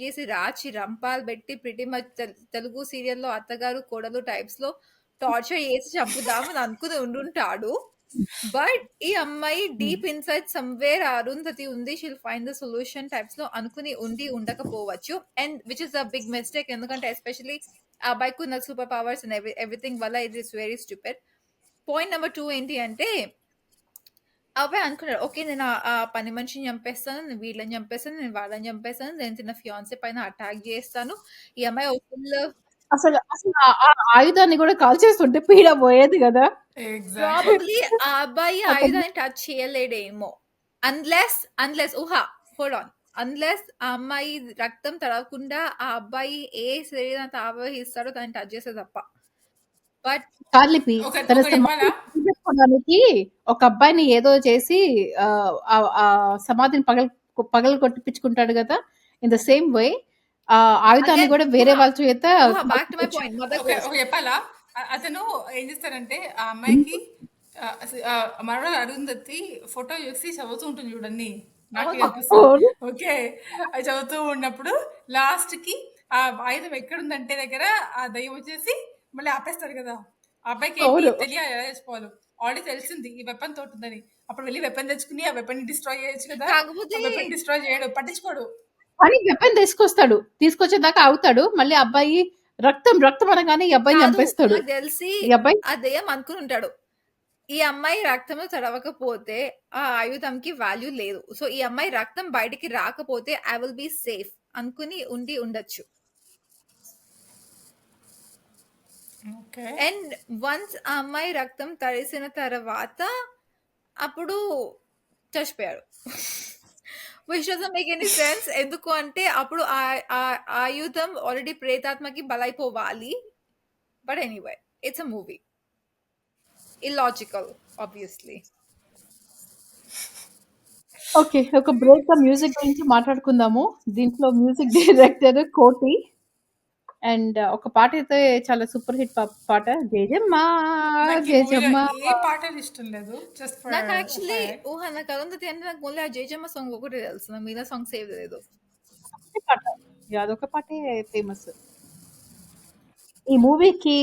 చేసి రాచి రంపాలు పెట్టి ప్రిటీ మచ్ తెలుగు సీరియల్లో అత్తగారు కోడలు టైప్స్ లో టార్చర్ చేసి చంపుదామని అనుకుని ఉండుంటాడు బట్ ఈ అమ్మాయి డీప్ ఇన్సైడ్ సమ్వేర్ అరుంధతి ఉంది she'll find the solution types లో అనుకుని ఉండి ఉండకపోవచ్చు and which is a big mistake ఎందుకంటే ఎస్పెషలీ ఆ అబ్బాయికి ఉన్న సూపర్ పవర్స్ అండ్ ఎవ్రీథింగ్ వల్ల it is very stupid point number 2 ఏంటి అంటే అబ్బాయి అనుకున్నాడు ఓకే నేను ఆ పని మనిషిని చంపేస్తాను నేను వీళ్ళని చంపేస్తాను నేను వాళ్ళని చంపేస్తాను నేను తిన్న ఫియాన్సీ పైన అటాక్ చేస్తాను ఈ అమ్మాయి ఫుల్ అసలు ఆ ఆయుధాన్ని కూడా కాల్చేస్తుంటే పీడ పోయేది కదా. ఎగ్జాక్ట్లీ. ప్రాబబ్లీ ఆ అబ్బాయి ఆయుధాన్ని టచ్ చేయలేడేమో అన్లెస్ ఊహా హోల్డ్ ఆన్ అన్లెస్ ఆ అమ్మాయి రక్తం తడవకుండా ఆ అబ్బాయి ఏ శరీరాన్ని ఆవహిస్తాడో దాన్ని టచ్ చేస్తే తప్ప బట్ కార్లిపి తన ఒకటి చెప్పాలా? సమాధిని చేసుకోవడానికి ఒక అబ్బాయిని ఏదో చేసి సమాధిని పగలు కొట్టిపించుకుంటాడు కదా. ఇన్ ద సేమ్ వే ఆ ఆయుధాన్ని Again, కూడా వేరే ఊహ. వాళ్ళ చేత back to my point mother ఒక చెప్పాలా? అతను ఏం చేస్తాడంటే ఆ అమ్మాయికి మరణాలు అరుంధతి ఫోటో చూసి చదువుతూ ఉంటుంది చూడండి నాకు అనిపిస్తుంది. అవును. ఓకే, అది చదువుతూ ఉన్నప్పుడు లాస్ట్ కి ఆ ఆయుధం ఎక్కడుందంటే దగ్గర ఆ దయ్యం వచ్చేసి మళ్ళీ ఆపేస్తాడు కదా. ఆ అబ్బాయికి ఏంటి అవును. తెలియాలి, ఎలా చేసుకోవాలి. ఆల్రెడీ తెలిసింది ఈ వెపన్ తోటి ఉందని. అప్పుడు వెళ్ళి వెపన్ తెచ్చుకుని ఆ వెపన్ డిస్ట్రాయ్ చేయొచ్చు కదా. కాకపోతే వెపన్ డిస్ట్రాయ్ చేయడు, పట్టించుకోడు. కానీ వెపన్ తీసుకొచ్చేదాకా అవుతాడు. మళ్ళీ అబ్బాయి రక్తం అనగానే ఈ అబ్బాయిని కాదు చంపేస్తాడు. నాకు తెలిసి ఈ అబ్బాయి ఆ దెయ్యం అనుకుని ఉంటాడు ఈ అమ్మాయి రక్తంలో తడవకపోతే ఆ ఆయుధంకి వాల్యూ లేదు సో ఈ అమ్మాయి రక్తం బయటికి రాకపోతే ఐ విల్ బి సేఫ్ అనుకుని ఉండొచ్చు ఓకే, అండ్ వన్స్ ఆ అమ్మాయి రక్తం తడిసిన తర్వాత అప్పుడు చచ్చిపోయాడు which doesn't make any sense ఎందుకు అంటే అప్పుడు ఆ ఆయుధం ఆల్రెడీ ప్రేతాత్మకి బలైపోవాలి but anyway it's a movie illogical obviously okay, ఒక బ్రేక్ మ్యూజిక్ గురించి మాట్లాడుకుందాము. దీంట్లో మ్యూజిక్ డైరెక్టర్ కోటి అండ్ ఒక పాట అయితే చాలా సూపర్ హిట్ పాట జేజమ్మా నాకు ఈ మూవీలో జేజమ్మా. ఏ పాటలు ఇష్టం లేదు. జస్ట్ ఫర్ నాకు యాక్చువల్లీ నాకు అరుంధతి అంటే నాకు ఓన్లీ ఆ జయజమ్మ సాంగ్ ఒకటే తెలుసు నాకు మిగతా సాంగ్ సేవ్ లేదు పాట అదొక పాటే ఫేమస్. ఈ మూవీకి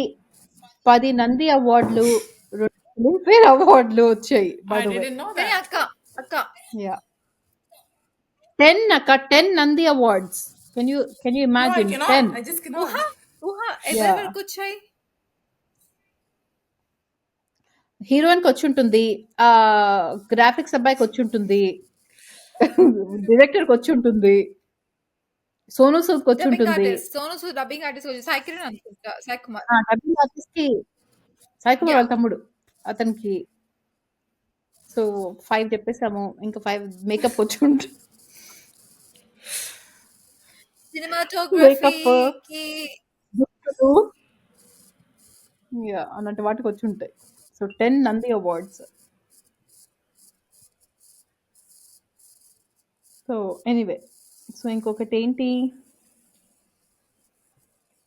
10 నంది అవార్డులు, 2 ఫిల్మ్ఫేర్ అవార్డులు వచ్చాయి. ఐ డిడ్ంట్ నో కానీ దట్. అక్క Yeah. 10 Nandi awards. Can you No, I imagine? cannot. 10. I just cannot. ఎవరెవరికి వచ్చాయి హీరోయిన్ కి వచ్చి ఉంటుంది, ఆ గ్రాఫిక్స్ అబ్బాయికి వచ్చి ఉంటుంది, డైరెక్టర్ కి వచ్చి ఉంటుంది, సోను సూద్ కి వచ్చి డబ్బింగ్ ఉంటుంది, artist Sonu Sood dubbing artist వచ్చి సాయి కిరణ్ అనుకుంటా సాయి కుమార్ డబ్బింగ్ ఆర్టిస్ట్ కి సాయి కుమార్ వాళ్ళ తమ్ముడు అతనికి. సో 5 చెప్పేసాము, ఇంకా 5 మేకప్ వచ్చి ఉంటుంది. సినిమాటోగ్రఫీకి అలాంటి వాటికి వచ్చి ఉంటాయి. So 10 Nandi awards. So, anyway. So, ఇంకొకటేంటి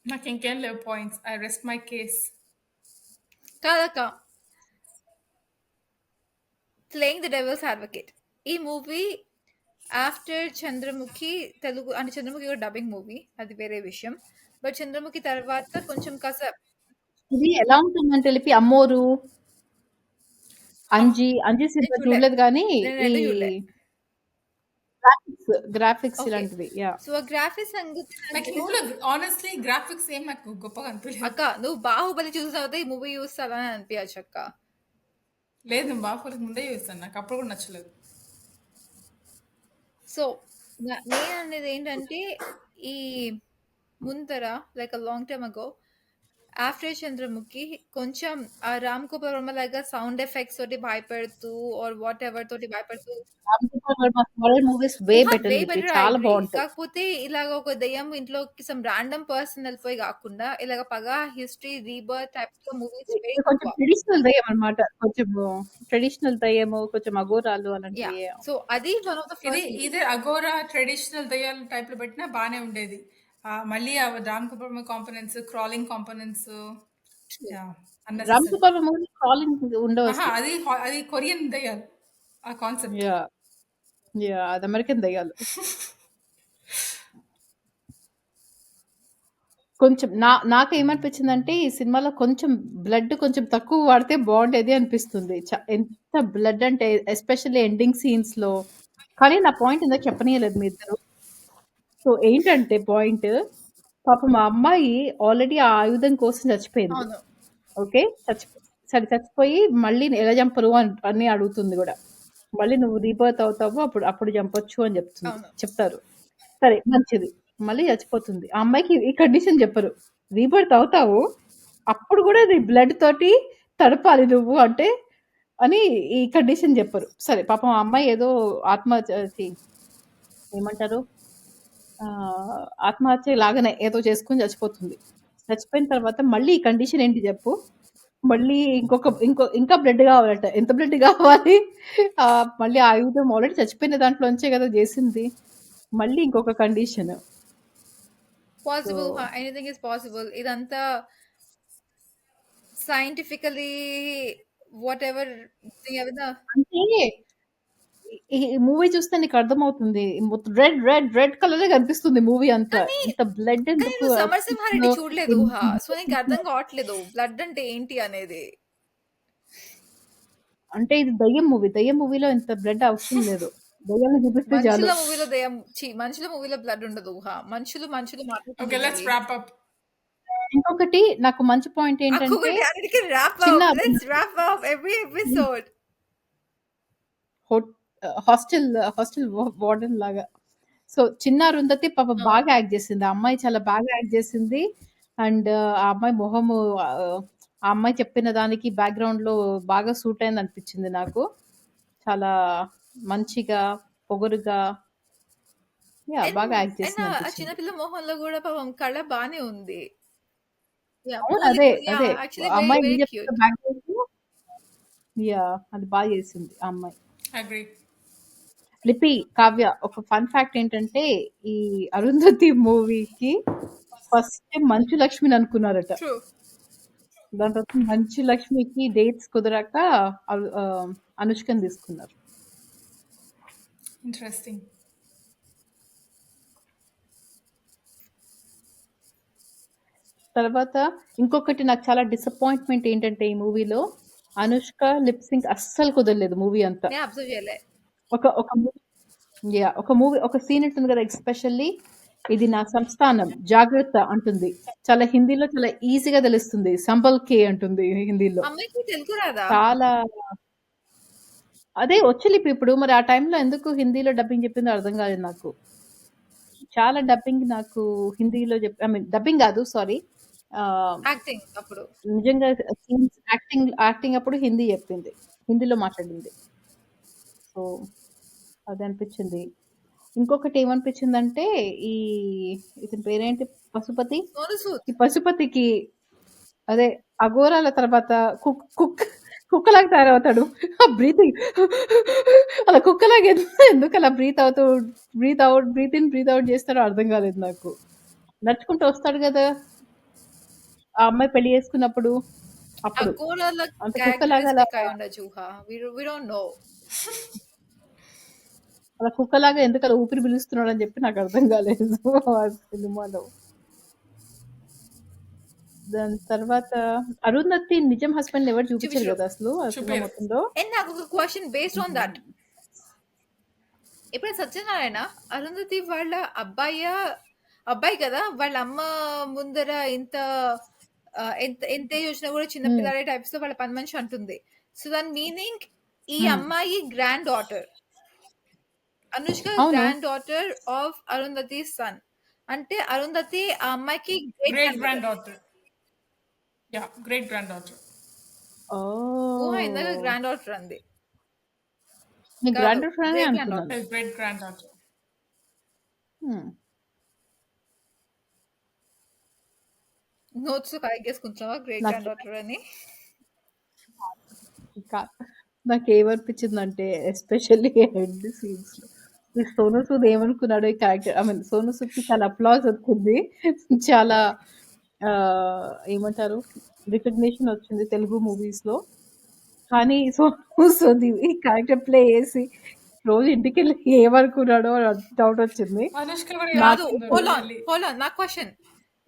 నాకు ఇంకేం లేవు points. I rest my case. కాదక్క, ప్లేయింగ్ ద డెవిల్స్ అడ్వకేట్. ఈ మూవీ ఆఫ్టర్ చంద్రముఖి, తెలుగు అంటే చంద్రముఖి కూడా డబ్బింగ్ మూవీ, అది వేరే విషయం. బట్ చంద్రముఖి తర్వాత కొంచెం కాస్త ఇది ఎలా ఉంటుందంటే లిపి అమ్మోరు, అంజి నేను సినిమా చూడలే, చూడలేదు కానీ నేను ఈ రెండు చూడలే. గ్రాఫిక్స్ ఓకే, ఇలాంటివి. యా సో ఆ గ్రాఫిక్స్ సంగతి నాకు నాకు ఈ తెలీదు. మూవీలో ఆనెస్ట్లీ గ్రాఫిక్స్ ఏం నాకు గొప్పగా అనిపించలేదు. అక్క, నువ్వు బాహుబలి చూసిన తర్వాత ఈ మూవీ చూస్తావని అనిపించచ్చు అక్క. లేదు, నేను బాహుబలి ముందే చూస్తాను, నాకు అప్పుడు కూడా నచ్చలేదు. సో నేను అనేది ఏంటంటే, ఈ ముందర లైక్ అ లాంగ్ టైమ్ అగో ఆఫ్టర్ చంద్రముఖి కొంచెం ఆ రామ్ గోపాల్ వర్మ లాగా సౌండ్ ఎఫెక్ట్స్ తోటి భయపెడుతూ ఆర్ వాట్ ఎవర్ తోటి భయపెడుతూ horror movies way better way Lipi, better, I చాలా అగ్రీ. బాగుంటాయి. కాకపోతే ఇలాగ ఒక దెయ్యం ఇంట్లోకి సమ్ ర్యాండమ్ పర్సన్ వెళ్ళిపోయి కాకుండా ఇలాగ పగా హిస్టరీ రీబర్త్ టైప్స్ లో మూవీస్ వెరీ ఇది కొంచెం తక్కువ. ట్రెడిషనల్ దయ్యం అనమాట, కొంచెం ట్రెడిషనల్ దయ్యము, కొంచెం అఘోరాలు యా, అలాంటివి. సో అది వన్ ఆఫ్ ద ఇది ఫస్ట్. ఇదే అగోరా ట్రెడిషనల్ దయ్యాల టైప్ లో పెట్టినా బాగానే ఉండేది. మళ్ళీ ఆ Ram Kapoor components, crawling components, Ram unnecessary. Gopal movie calling ఉండవచ్చు. అది కొరియన్ దయ్యాలు ఆ కాన్సెప్ట్. యా యా అది అమెరికన్ దయ్యాలు. కొంచెం నాకేమనిపించిందంటే ఈ సినిమాలో కొంచెం బ్లడ్ కొంచెం తక్కువ వాడితే బాగుండేది అనిపిస్తుంది. ఎంత బ్లడ్ అంటే ఎస్పెషల్లీ ఎండింగ్ సీన్స్ లో. కానీ నా పాయింట్ ఇందాక చెప్పనీయలేదు మీ ఇద్దరు. సో ఏంటంటే పాయింట్, పాపం మా అమ్మాయి ఆల్రెడీ ఆ ఆయుధం కోసం చచ్చిపోయింది. అవును, ఓకే, చచ్చిపోయి మళ్ళీ ఎలా చంపరు అని అడుగుతుంది కూడా. మళ్ళీ నువ్వు రీబర్త్ అవుతావు, అప్పుడు చంపొచ్చు అని అవును. చెప్తారు. సరే మంచిది, మళ్ళీ చచ్చిపోతుంది. ఆ అమ్మాయికి ఈ కండిషన్ చెప్పరు, రీబర్త్ అవుతావు అప్పుడు కూడా నీ బ్లడ్ తోటి తడపాలి నువ్వు అంటే అని ఈ కండిషన్ చెప్పరు. సరే పాపం ఆ అమ్మాయి ఏదో ఆత్మహత్య ఏమంటారు, ఆత్మహత్య లాగానే ఏదో చేసుకుని చచ్చిపోతుంది. చచ్చిపోయిన తర్వాత మళ్ళీ ఈ కండిషన్ ఏంటి చెప్పు, మళ్ళీ ఇంకా బ్లడ్ కావాలట. ఎంత బ్లడ్ కావాలి, మళ్ళీ ఆయుధం ఆల్రెడీ చచ్చిపోయిన దాంట్లోంచే కదా చేసింది, మళ్ళీ ఇంకొక condition. Possible, anything is possible. ఇదంతా సైంటిఫికలీ వాట్ ఎవర్ అంటే ఈ మూవీ చూస్తే నీకు అర్థమవుతుంది, రెడ్ రెడ్ రెడ్ కలరే కనిపిస్తుంది మూవీ అంతా. కానీ ఇంత బ్లడ్ కానీ ఎందుకు నువ్వు సమరసింహారెడ్డి చూడలేదు ఊహ, సో నీకు అర్థం కావట్లేదు బ్లడ్ అంటే ఏంటి అనేది. అంటే ఇది దయ్యం మూవీ, దయ్యం మూవీలో ఇంత బ్లడ్ అవసరం లేదు, దయ్యాన్ని చూపిస్తే చాలు. మనుషుల మూవీలో దయ్యం, మనుషుల మూవీలో బ్లడ్ ఉండదు ఊహ. మనుషులు ఓకే, మాట్లాడుతుంది. Let's wrap up. ఇంకొకటి నాకు మంచి పాయింట్ ఏంటంటే చిన్న every episode. హాస్టల్ వార్డెన్ లాగా. సో చిన్న అరుంధతి పాప బాగా యాక్ట్ చేసింది, ఆ అమ్మాయి చాలా బాగా యాక్ట్ చేసింది. అండ్ ఆ అమ్మాయి మొహము ఆ అమ్మాయి చెప్పిన దానికి బ్యాక్గ్రౌండ్ లో బాగా సూట్ అయింది అనిపించింది నాకు. చాలా మంచిగా పొగరుగా బాగా యాక్ట్ చేసింది ఆ అనిపించింది. చిన్నపిల్ల మొహంలో కూడా పాపం కళ బానే ఉంది. అవును, అదే ఆ అమ్మాయి ఏం చెప్తుందో బ్యాక్గ్రౌండ్ అది బాగా చేసింది ఆ అమ్మాయి. అగ్రీ. లిపి కావ్య, ఒక ఫన్ ఫ్యాక్ట్ ఏంటంటే ఈ అరుంధతి మూవీకి ఫస్ట్ మంచు లక్ష్మిని అనుకున్నారట. దాని తర్వాత మంచు లక్ష్మికి డేట్స్ కుదరాక అనుష్కని తీసుకున్నారు. ఇంట్రెస్టింగ్. తర్వాత ఇంకొకటి నాకు చాలా డిసప్పాయింట్మెంట్ ఏంటంటే ఈ మూవీలో అనుష్క లిప్ సింక్ అస్సలు కుదరలేదు మూవీ అంతా. ఒక మూవీ ఒక సీన్ ఉంటుంది కదా, ఎస్పెషల్లీ ఇది నా సంస్థానం జాగ్రత్త అంటుంది, చాలా హిందీలో చాలా ఈజీగా తెలుస్తుంది, సంబల్ కే అంటుంది హిందీలో. చాలా అదే వచ్చి ఇప్పుడు మరి ఆ టైంలో ఎందుకు హిందీలో డబ్బింగ్ చెప్పిందో అర్థం కాలేదు నాకు. చాలా డబ్బింగ్ నాకు హిందీలో డబ్బింగ్ కాదు, సారీ, నిజంగా యాక్టింగ్ అప్పుడు హిందీ చెప్పింది, హిందీలో మాట్లాడింది. సో అది అనిపించింది. ఇంకొకటి ఏమనిపించిందంటే ఇతని పేరేంటి, పశుపతి. ఈ పశుపతికి అదే అఘోరాల తర్వాత కుక్ కుక్కలాగా తయారవుతాడు. ఆ బ్రీతింగ్ అలా కుక్కలాగా ఎందుకు అలా breathe out, breathe in, breathe out చేస్తాడో అర్థం కాలేదు నాకు. నడుచుకుంటూ వస్తాడు కదా! ఆ అమ్మాయి పెళ్లి చేసుకున్నప్పుడు. ఆ అప్పుడు. కోరల అంత కుక్కలాగా అలా క్యారెక్టరిస్టిక్ అయి ఉండొచ్చు ఊహ. We don't know. అలా కుక్కలాగా ఎందుకలా ఊపిరి పీలుస్తున్నాడని చెప్పి నాకు అర్థం కాలేదు ఆ సినిమాలో. దాని తర్వాత అరుంధతి నిజం హస్బెండ్ ఎవరు చూపించరు చూపించరు. కదా అసలు ఆ సినిమా చూపియరు. మొత్తంలో. అండ్ నాకు ఒక క్వశ్చన్ బేస్డ్ ఆన్ దట్. ఇప్పుడు సత్యనారాయణ అరుంధతి వాళ్ళ అబ్బాయి కదా, వాళ్ళ అమ్మ ముందర ఇంత ఎంత ఏజ్ వచ్చినా కూడా చిన్నపిల్లల టైప్స్ లో వాళ్ళ పని మనిషి అంటుంది. సో దాని మీనింగ్ ఈ అమ్మాయి గ్రాండ్ డాటర్, అనుష్క అవును. Granddaughter of Arundhati son. అంటే అరుంధతి ఆ అమ్మాయికి great great grand granddaughter. Daughter. Yeah, great granddaughter. Ooha ఇందాక ఓ గ్రాండ్ డాటర్ అంది. నేను కాదు, గ్రాండ్ డాటర్ అనే గ్రేట్ గ్రాండ్ అనుకున్నాను. Daughter. Great granddaughter. Notes correct చేసుకుంటున్నావా గ్రేట్ నాకు గ్రాండ్ డాటర్ అని? నాకేమనిపించిందంటే ఎస్పెషల్లీ హెడ్ సీన్స్ లో ఈ సోను సూద్ ఏమనుకున్నాడో ఈ character, I mean Sonu Sood కి చాలా అప్లాజ్ వచ్చింది, చాలా ఆ, ఏమంటారు, రికగ్నిషన్ వచ్చింది తెలుగు మూవీస్ లో. కానీ సోను సూద్ ఈ క్యారెక్టర్ ప్లే చేసి రోజు ఇంటికి వెళ్ళి ఏమనుకున్నాడో డౌట్ వచ్చింది అనుష్క కూడా కాదు, నాకు. ఏమనుకుందో హోల్ రోజు ఆన్ వెళ్ళి. Whole on.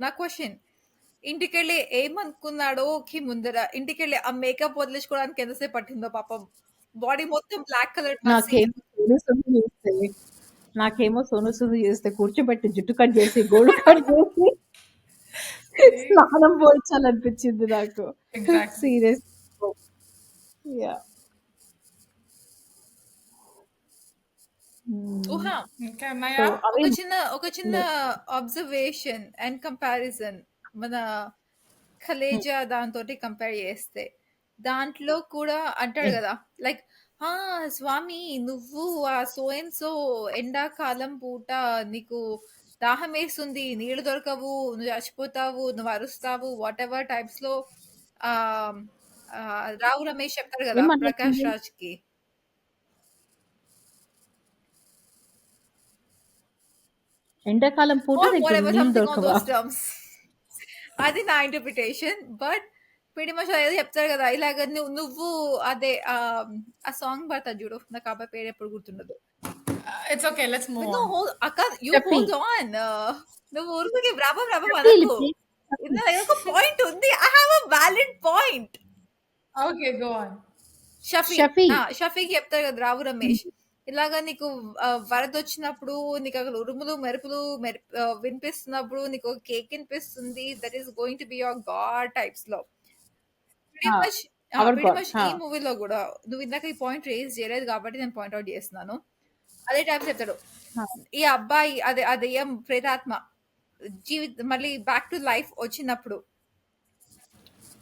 నా క్వశ్చన్ ఇంటికెళ్ళి ఏమనుకున్నాడో కి ముందర ఇంటికెళ్ళి ఆ మేకప్ వదిలించుకోవడానికి ఎంతసేపు పట్టిందో పాపం. బాడీ మొత్తం బ్లాక్ కలర్ మసి. నాకేమో సోను సూద్ చేస్తే కూర్చోబెట్టి జుట్టు కట్ చేసి గోల్డ్ కట్ చేసి స్నానం పోయించాలనిపించింది నాకు. ఎగ్జాక్ట్లీ. సీరియస్. యా. ఊహా, ఇంకా సో ఉన్నాయా? అవి ఒక చిన్న అబ్జర్వేషన్ అండ్ కంపారిజన్. మన ఖలేజా దాంతో కంపేర్ చేస్తే దాంట్లో కూడా అంటాడు కదా, లైక్ స్వామి నువ్వు ఆ సో అండ్ సో ఎండాకాలం పూట నీకు దాహం వేస్తుంది, నీళ్లు దొరకవు, నువ్వు చచ్చిపోతావు, నువ్వు అరుస్తావు, వాట్ ఎవర్ టైప్స్ లో ఆ ఆ, రావు రమేష్ చెప్తాడు కదా ప్రకాష్ ఏమన్నట్టుంది రాజ్ కి. ఎండాకాలం పూట Or నీకు whatever, నీళ్ళు something on దొరకవా? those terms. అది నా ఇంటర్ప్రిటేషన్. బట్ pretty much అదేదో చెప్తారు కదా, ఇలాగ నువ్వు అదే ఆ సాంగ్ పడతాడు చూడు, నాకు ఆ అబ్బాయి పేరు ఎప్పుడు గుర్తుండదు. It's okay, let's move No, on. అక్క యూ చెప్పి హోల్డ్ ఆన్. నువ్వు ఊరికి రబం రబం చెప్పి అనకు. లిపి చెప్పి. ఇందులో ఒక పాయింట్ ఉంది. I have a valid point. Okay, go on. Shafi. షఫీకి చెప్తారు కదా రావు రమేష్, ఇలాగా నీకు వరద వచ్చినప్పుడు నీకు అక్కడ ఉరుములు మెరుపులు వినిపిస్తున్నప్పుడు నీకు కేక్ వినిపిస్తుంది, that is going to be your god types లో. Our pretty god. much ఈ మూవీలో కూడా నువ్వు ఇందాక ఈ పాయింట్ రేజ్ చేయలేదు కాబట్టి నేను పాయింట్అవుట్ చేస్తున్నాను. అదే టైప్స్ చెప్తాడు, ఈ అబ్బాయి అదే అదెయ్యం ప్రేతాత్మ మళ్ళీ బ్యాక్ టు లైఫ్ వచ్చినప్పుడు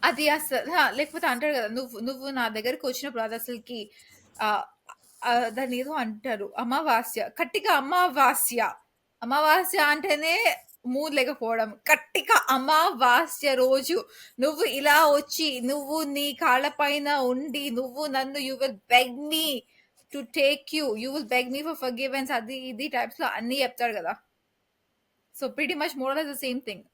అది అసలు లేకపోతే అంటాడు కదా, నువ్వు నా దగ్గరికి వచ్చినప్పుడు అది అసలుకి ఆ, దాన్ని ఏదో అంటారు అమావాస్య, కట్టిగా అమావాస్య అంటేనే మూడ్ లేకపోవడం. కట్టిగా అమావాస్య రోజు నువ్వు ఇలా వచ్చి నువ్వు నీ కాళ్ళ పైన ఉండి నువ్వు నన్ను you will beg me to take you will beg me for forgiveness, అది ఇది టైప్స్ లో అన్ని చెప్తాడు కదా. So pretty much more or the same thing.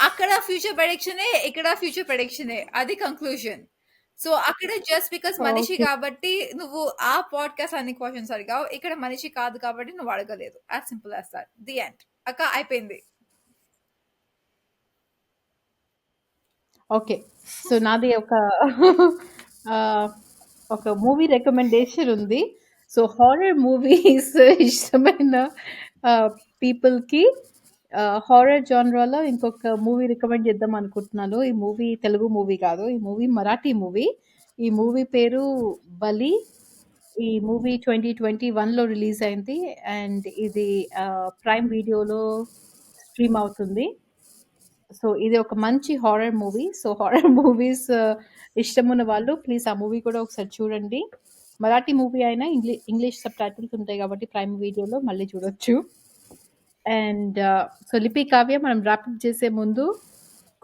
అక్కడ ఫ్యూచర్ ప్రెడిక్షనే, ఇక్కడ ఫ్యూచర్ ప్రెడిక్షనే, అది కంక్లూజన్. సో అక్కడ జస్ట్ బికాస్ మనిషి ఓకే. కాబట్టి నువ్వు ఆ పాడ్కాస్ట్ అన్ని క్వశ్చన్స్ అడిగావు, ఇక్కడ మనిషి కాదు కాబట్టి నువ్వు అడగలేదు. As simple as that. The end. అక్క అయిపోయింది. ఓకే. సో నాది ఒక మూవీ రికమెండేషన్ ఉంది. సో హారర్ మూవీస్ ఇష్టమైన పీపుల్కి హారర్ జానరాలో ఇంకొక మూవీ రికమెండ్ చేద్దాం అనుకుంటున్నాను. ఈ మూవీ తెలుగు మూవీ కాదు, ఈ మూవీ మరాఠీ మూవీ. ఈ మూవీ పేరు బలి. ఈ మూవీ 2021లో రిలీజ్ అయింది అండ్ ఇది ప్రైమ్ వీడియోలో స్ట్రీమ్ అవుతుంది. సో ఇది ఒక మంచి horror movie. So horror movies ఇష్టమున్న వాళ్ళు ప్లీజ్ ఆ మూవీ కూడా ఒకసారి చూడండి. మరాఠీ మూవీ అయినా ఇంగ్లీష్ సబ్ టైటిల్స్ ఉంటాయి కాబట్టి ప్రైమ్ వీడియోలో మళ్ళీ చూడొచ్చు. అండ్ సో లిపి కావ్య, మనం ర్యాప్ చేసే ముందు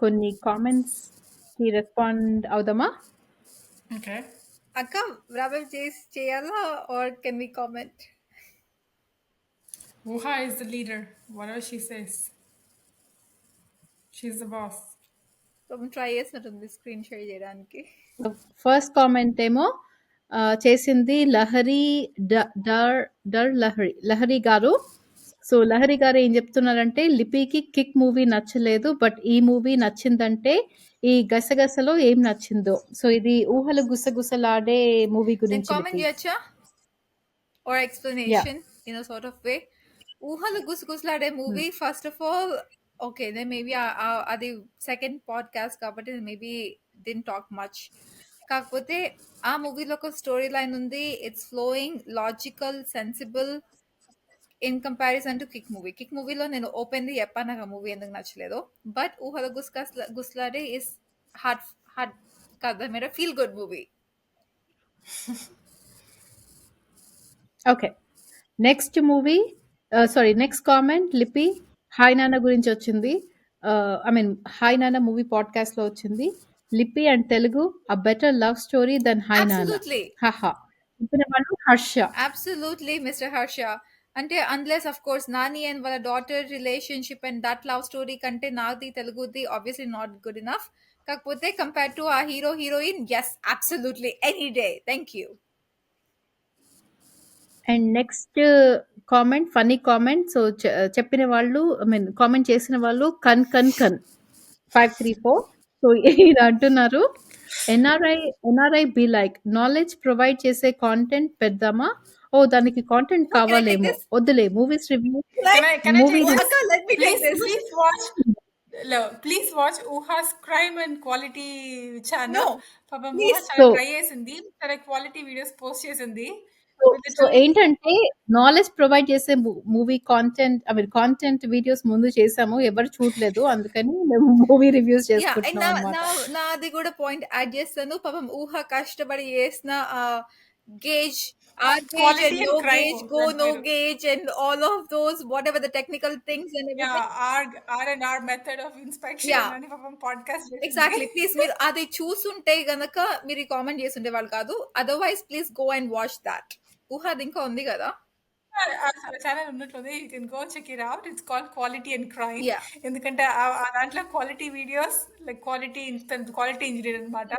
కొన్ని కామెంట్స్‌కి రెస్పాండ్ అవుదామా? ఓకే. అక్క wrap up చేయాలా or can we comment? Wuha is the leader. Whatever she says, she's the boss. Try చేసినట్టుంది స్క్రీన్ షేర్ చేయడానికి. ఫస్ట్ కామెంట్ ఏమో చేసింది లహరి లహరి గారు. సో లహరి గారు ఏం చెప్తున్నారంటే లిపికి కిక్ మూవీ నచ్చలేదు, బట్ ఈ మూవీ నచ్చిందంటే ఈ గసగసలో ఏం నచ్చిందో. సో ఇది ఊహలు గుసగుసలాడే మూవీ నేను గురించి కామెంట్ లిపి. చేయొచ్చా or explanation in a sort of way? Oohalu Gusagusalade movie first of all okay then maybe అది సెకండ్ పాడ్కాస్ట్ కాబట్టి మేబీ డిన్ టాక్ మచ్. కాకపోతే ఆ మూవీలో ఒక స్టోరీ లైన్ ఉంది, it's flowing logical sensible in comparison to Kick movie. Kick మూవీలో నేను openly చెప్పాను నాకు ఆ మూవీ ఎందుకు నచ్చలేదు. బట్ ఊహల గుసలాడే ఇస్ హార్ట్ హార్ట్ కాదు మేర feel good movie. Okay, next movie next comment Lipi hi Nanna గురించి వచ్చింది. I mean hi Nanna movie podcast లో వచ్చింది. Lipi and Telugu a better love story then hi Nanna. Absolutely హాహా చెప్పిన వాళ్ళు హర్ష. Absolutely mister Harsha. అంటే unless of course Nani and వాళ్ళ daughter relationship and that love story కంటే నాది తెలుగుది ఆబ్వియస్లీ నాట్ గుడ్ ఇనఫ్. కాకపోతే కంపేర్ టు ఆ hero heroine yes absolutely any day. Thank you. And next comment funny comment. So చెప్పిన వాళ్ళు I mean comment చేసిన వాళ్ళు కన్ 534. సో ఇది అంటున్నారు NRI be like knowledge provide చేసే కాంటెంట్ పెద్దామా? ఓ దానికి కాంటెంట్ కావాలేమో, వద్దులే movies review. Can I Movie take this? Akka, let me take this. Please watch Uha's Crime and Quality channel. No, పాపం please. ఊహ చాలా So- ట్రై చేసింది, చాలా క్వాలిటీ వీడియోస్ పోస్ట్ చేసింది. So ఏంటంటే నాలెడ్జ్ ప్రొవైడ్ చేసే movie content I mean content videos ముందు చేసాము, ఎవరు చూడలేదు, అందుకని మేము మూవీ రివ్యూస్ యా చేసుకుంటున్నాం అన్నమాట. నాది కూడా పాయింట్ యాడ్ చేస్తాను. పాపం ఊహ కష్టపడి చేసిన gauge or gauge Quality and and no crime, gauge go that no video. Gauge and all of those whatever the technical things and Yeah, everything. R&R method of inspection Yeah. అని పాపం podcast exactly. Please మీరు అది చూసుంటే గనక మీరు comment చేస్తుండే వాళ్ళు కాదు. Otherwise please go and watch that. ఊహది ఇంకా ఉంది కదా. ఛానల్ ఉన్నట్లుంది, you can go check it out. It's called quality and crime. Yeah. ఎందుకంటే ఆ దాంట్లో quality videos like quality engineer అనమాట.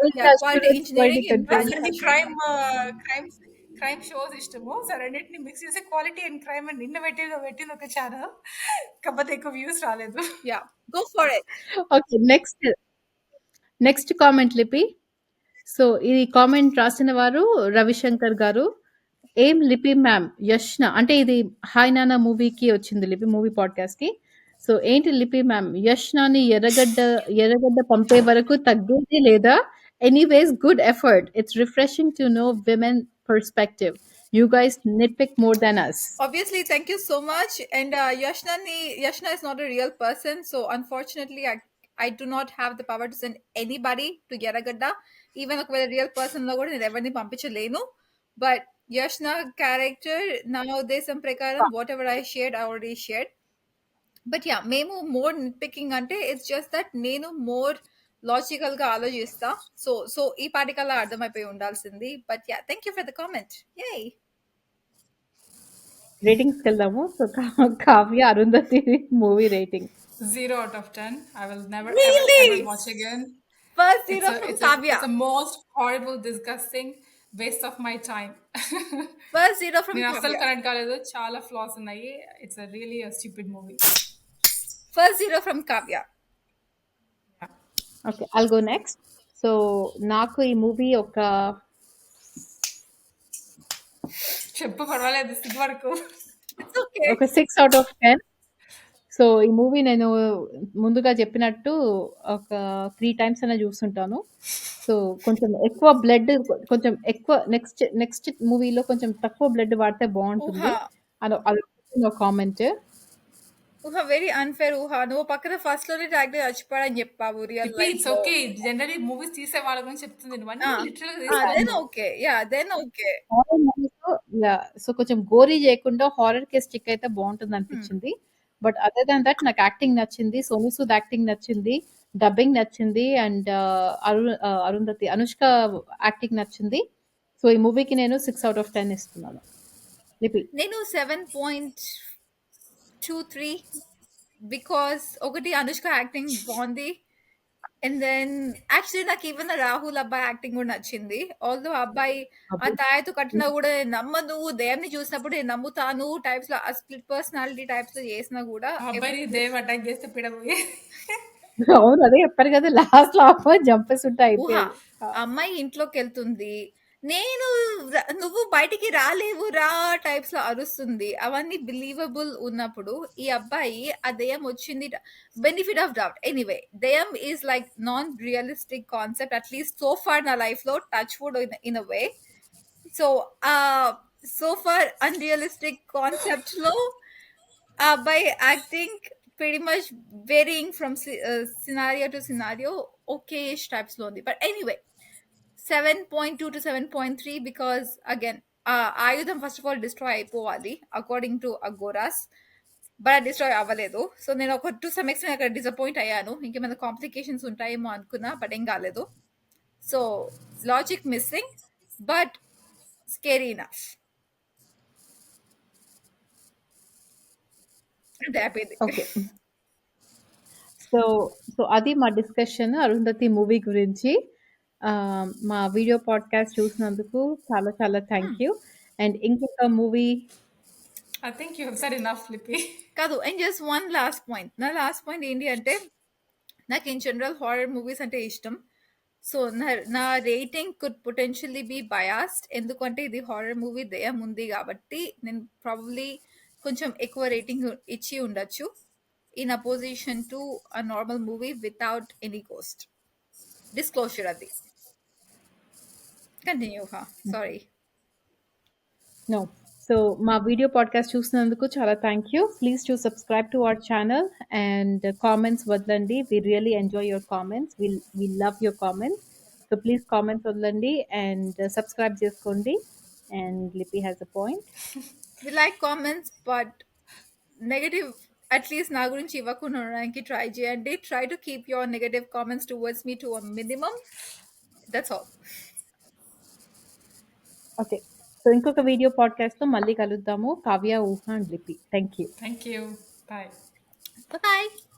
Quality engineering and crime shows ఇష్టము. సో రెండింటిని మిక్స్ చేసి quality and crime and innovative గా పెట్టింది ఒక ఛానల్. కాకపోతే ఎక్కువ వ్యూస్ రాలేదు. Yeah go for it. Okay, next comment Lipi. So ఈ కామెంట్ రాసిన వారు రవిశంకర్ గారు. ఏం లిపి మ్యామ్ యష్న అంటే ఇది హాయ్ నాన్న మూవీకి వచ్చింది లిపి మూవీ పాడ్కాస్ట్ కి. సో ఏంటి లిపి మ్యామ్ యష్నాని ఎర్రగడ్డ పంపే వరకు తగ్గేది లేదా? Anyways good effort. It's refreshing to know women perspective. You guys nitpick more than us. Obviously, thank you so much. And Yashna is not a real person, so unfortunately, I do not have the power to send anybody to Yeragadda. Even if a real person, logo never పంపించలేను. But Yashna character now there's some prakaram whatever I shared, I already shared. But yeah, మేము more nitpicking అంటే it's just that నేను more logical గా ఆలోచిస్తా. So ఈ పాటికల్లా అర్థమైపోయి ఉండాల్సింది. But yeah thank you for the comment. యై రేటింగ్స్ వెళ్దాము. So Kavya Arundhati movie rating 0 out of 10. I will never Really? ever watch again. First zero from Kavya. It's the most horrible, disgusting waste of my time. First zero from నేను అస్సలు Kavya. Connect కాలేదు, చాలా flaws ఉన్నాయి. It's really stupid movie. First zero from Kavya. Okay, I'll go next. So నాకు ఈ movie ఒక చెప్పు, పర్వాలేదు, సిగ్గు వరకు. It's okay. ఒక 6 out of 10. సో ఈ మూవీ నేను ముందుగా చెప్పినట్టు ఒక 3 times అయినా చూస్తుంటాను. సో కొంచెం ఎక్కువ బ్లడ్, కొంచెం ఎక్కువ నెక్స్ట్ మూవీలో కొంచెం తక్కువ బ్లడ్ వాడితే బాగుంటుంది అని కామెంట్. ఊహ వెరీ అన్ఫేర్. ఊహ నువ్వు పక్కన ఫస్ట్ లోనే ట్యాగ్ చచ్చిపోయాడని చెప్పావు real life. It's okay, generally movies తీసే వాళ్ళ గురించి చెప్తుంది. Then okay. Yeah then okay. So కొంచెం గోరీ చేయకుండా హారర్ కే స్టిక్ అయితే బాగుంటుంది అనిపించింది. బట్ అదర్ దాన్ దట్ నాకు యాక్టింగ్ నచ్చింది, సోను సూద్ యాక్టింగ్ నచ్చింది, డబ్బింగ్ నచ్చింది. అండ్ అరుంధతి, అనుష్క యాక్టింగ్ నచ్చింది. సో, ఈ మూవీకి నేను 6 ఔట్ ఆఫ్ 10 ఇస్తున్నాను. లిపి. నేను 7.23 బికాస్ ఒకటి అనుష్క యాక్టింగ్ బాగుంది. అండ్ దెన్ యాక్చువల్లీ నాకు ఈవెన్ రాహుల్ అబ్బాయి యాక్టింగ్ కూడా నచ్చింది. ఆల్దో అబ్బాయి ఆ అబ్బో! తాయతో కట్టినా కూడా నేను నమ్మను, దెయ్యంని చూసినప్పుడు నేను నమ్ముతాను టైప్స్ లో, ఆ స్ప్లిట్ పర్సనాలిటీ టైప్స్ లో చేసినా కూడా ఆ అబ్బాయిని దెయ్యం అటాక్ చేస్తే పిడబోయి. అవును. అదే చెప్పారు కదా! లాస్ట్‌లో ఆ అమ్మాయి చంపేసుంటే ఊహ. అయిపోయేది. ఆ! ఆ అమ్మాయి ఇంట్లోకెళ్తుంది. నేను నువ్వు బయటికి రాలేవు రా టైప్స్ లో అరుస్తుంది. అవన్నీ బిలీవబుల్ ఉన్నప్పుడు ఈ అబ్బాయి ఆ దెయ్యం వచ్చింది, బెనిఫిట్ ఆఫ్ డౌట్. ఎనీవే దెయ్యం is like non realistic concept, at least so far నా లైఫ్ లో, touch wood in a way. So so far unrealistic concept లో ఆ అబ్బాయి acting pretty much varying from scenario to scenario, okay-ish types లో ఉంది. But anyway, 7.2 to 7.3 because again, ఆయుధం first of all destroy అయిపోవాలి according to అగోరాస్, but destroy అవ్వలేదు. So నేను ఒక టు సమ్ ఎక్స్టెంట్ అక్కడ డిసప్పాయింట్ అయ్యాను. ఇంకేమైనా కాంప్లికేషన్స్ ఉంటాయేమో అనుకున్నా, బట్ ఏం కాలేదు. So logic missing, but scary enough. అంటే అయిపోయింది. ఓకే. సో, అది మా డిస్కషన్ అరుంధతి మూవీ గురించి. మా వీడియో పాడ్‌కాస్ట్ చూసినందుకు చాలా చాలా థాంక్ యూ. అండ్ ఇంకొక movie I think you have said enough లిపి. కాదు, and just one last point. నా లాస్ట్ పాయింట్ ఏంటి అంటే, నాకు ఇన్ జనరల్ హారర్ మూవీస్ అంటే ఇష్టం. సో నా rating could potentially be biased, ఎందుకంటే ఇది హారర్ మూవీ, దెయ్యం ఉంది కాబట్టి నేను ప్రాబబ్లీ కొంచెం ఎక్కువ రేటింగ్ ఇచ్చి ఉండొచ్చు in opposition to a normal movie without any cost. Disclosure అది. కంటిన్యూ. సారీ. నో. సో, మా వీడియో పాడ్‌కాస్ట్ చూసినందుకు చాలా thank you. Please to subscribe to our channel and comments వదలండి. We really enjoy your comments. We love your comments. So, please comments వదలండి and subscribe చేసుకోండి. And Lipi has a point. We like comments, but negative at least నా గురించి ఇవ్వకుండా ఉండడానికి try చేయండి. Try to keep your negative comments towards me to a minimum. That's all. Okay. So, ఇంకొక video పాడ్‌కాస్ట్‌లో మళ్ళీ కలుద్దాము. Kavya, Uha and Lipi. Thank you. Thank you. Bye. Bye bye.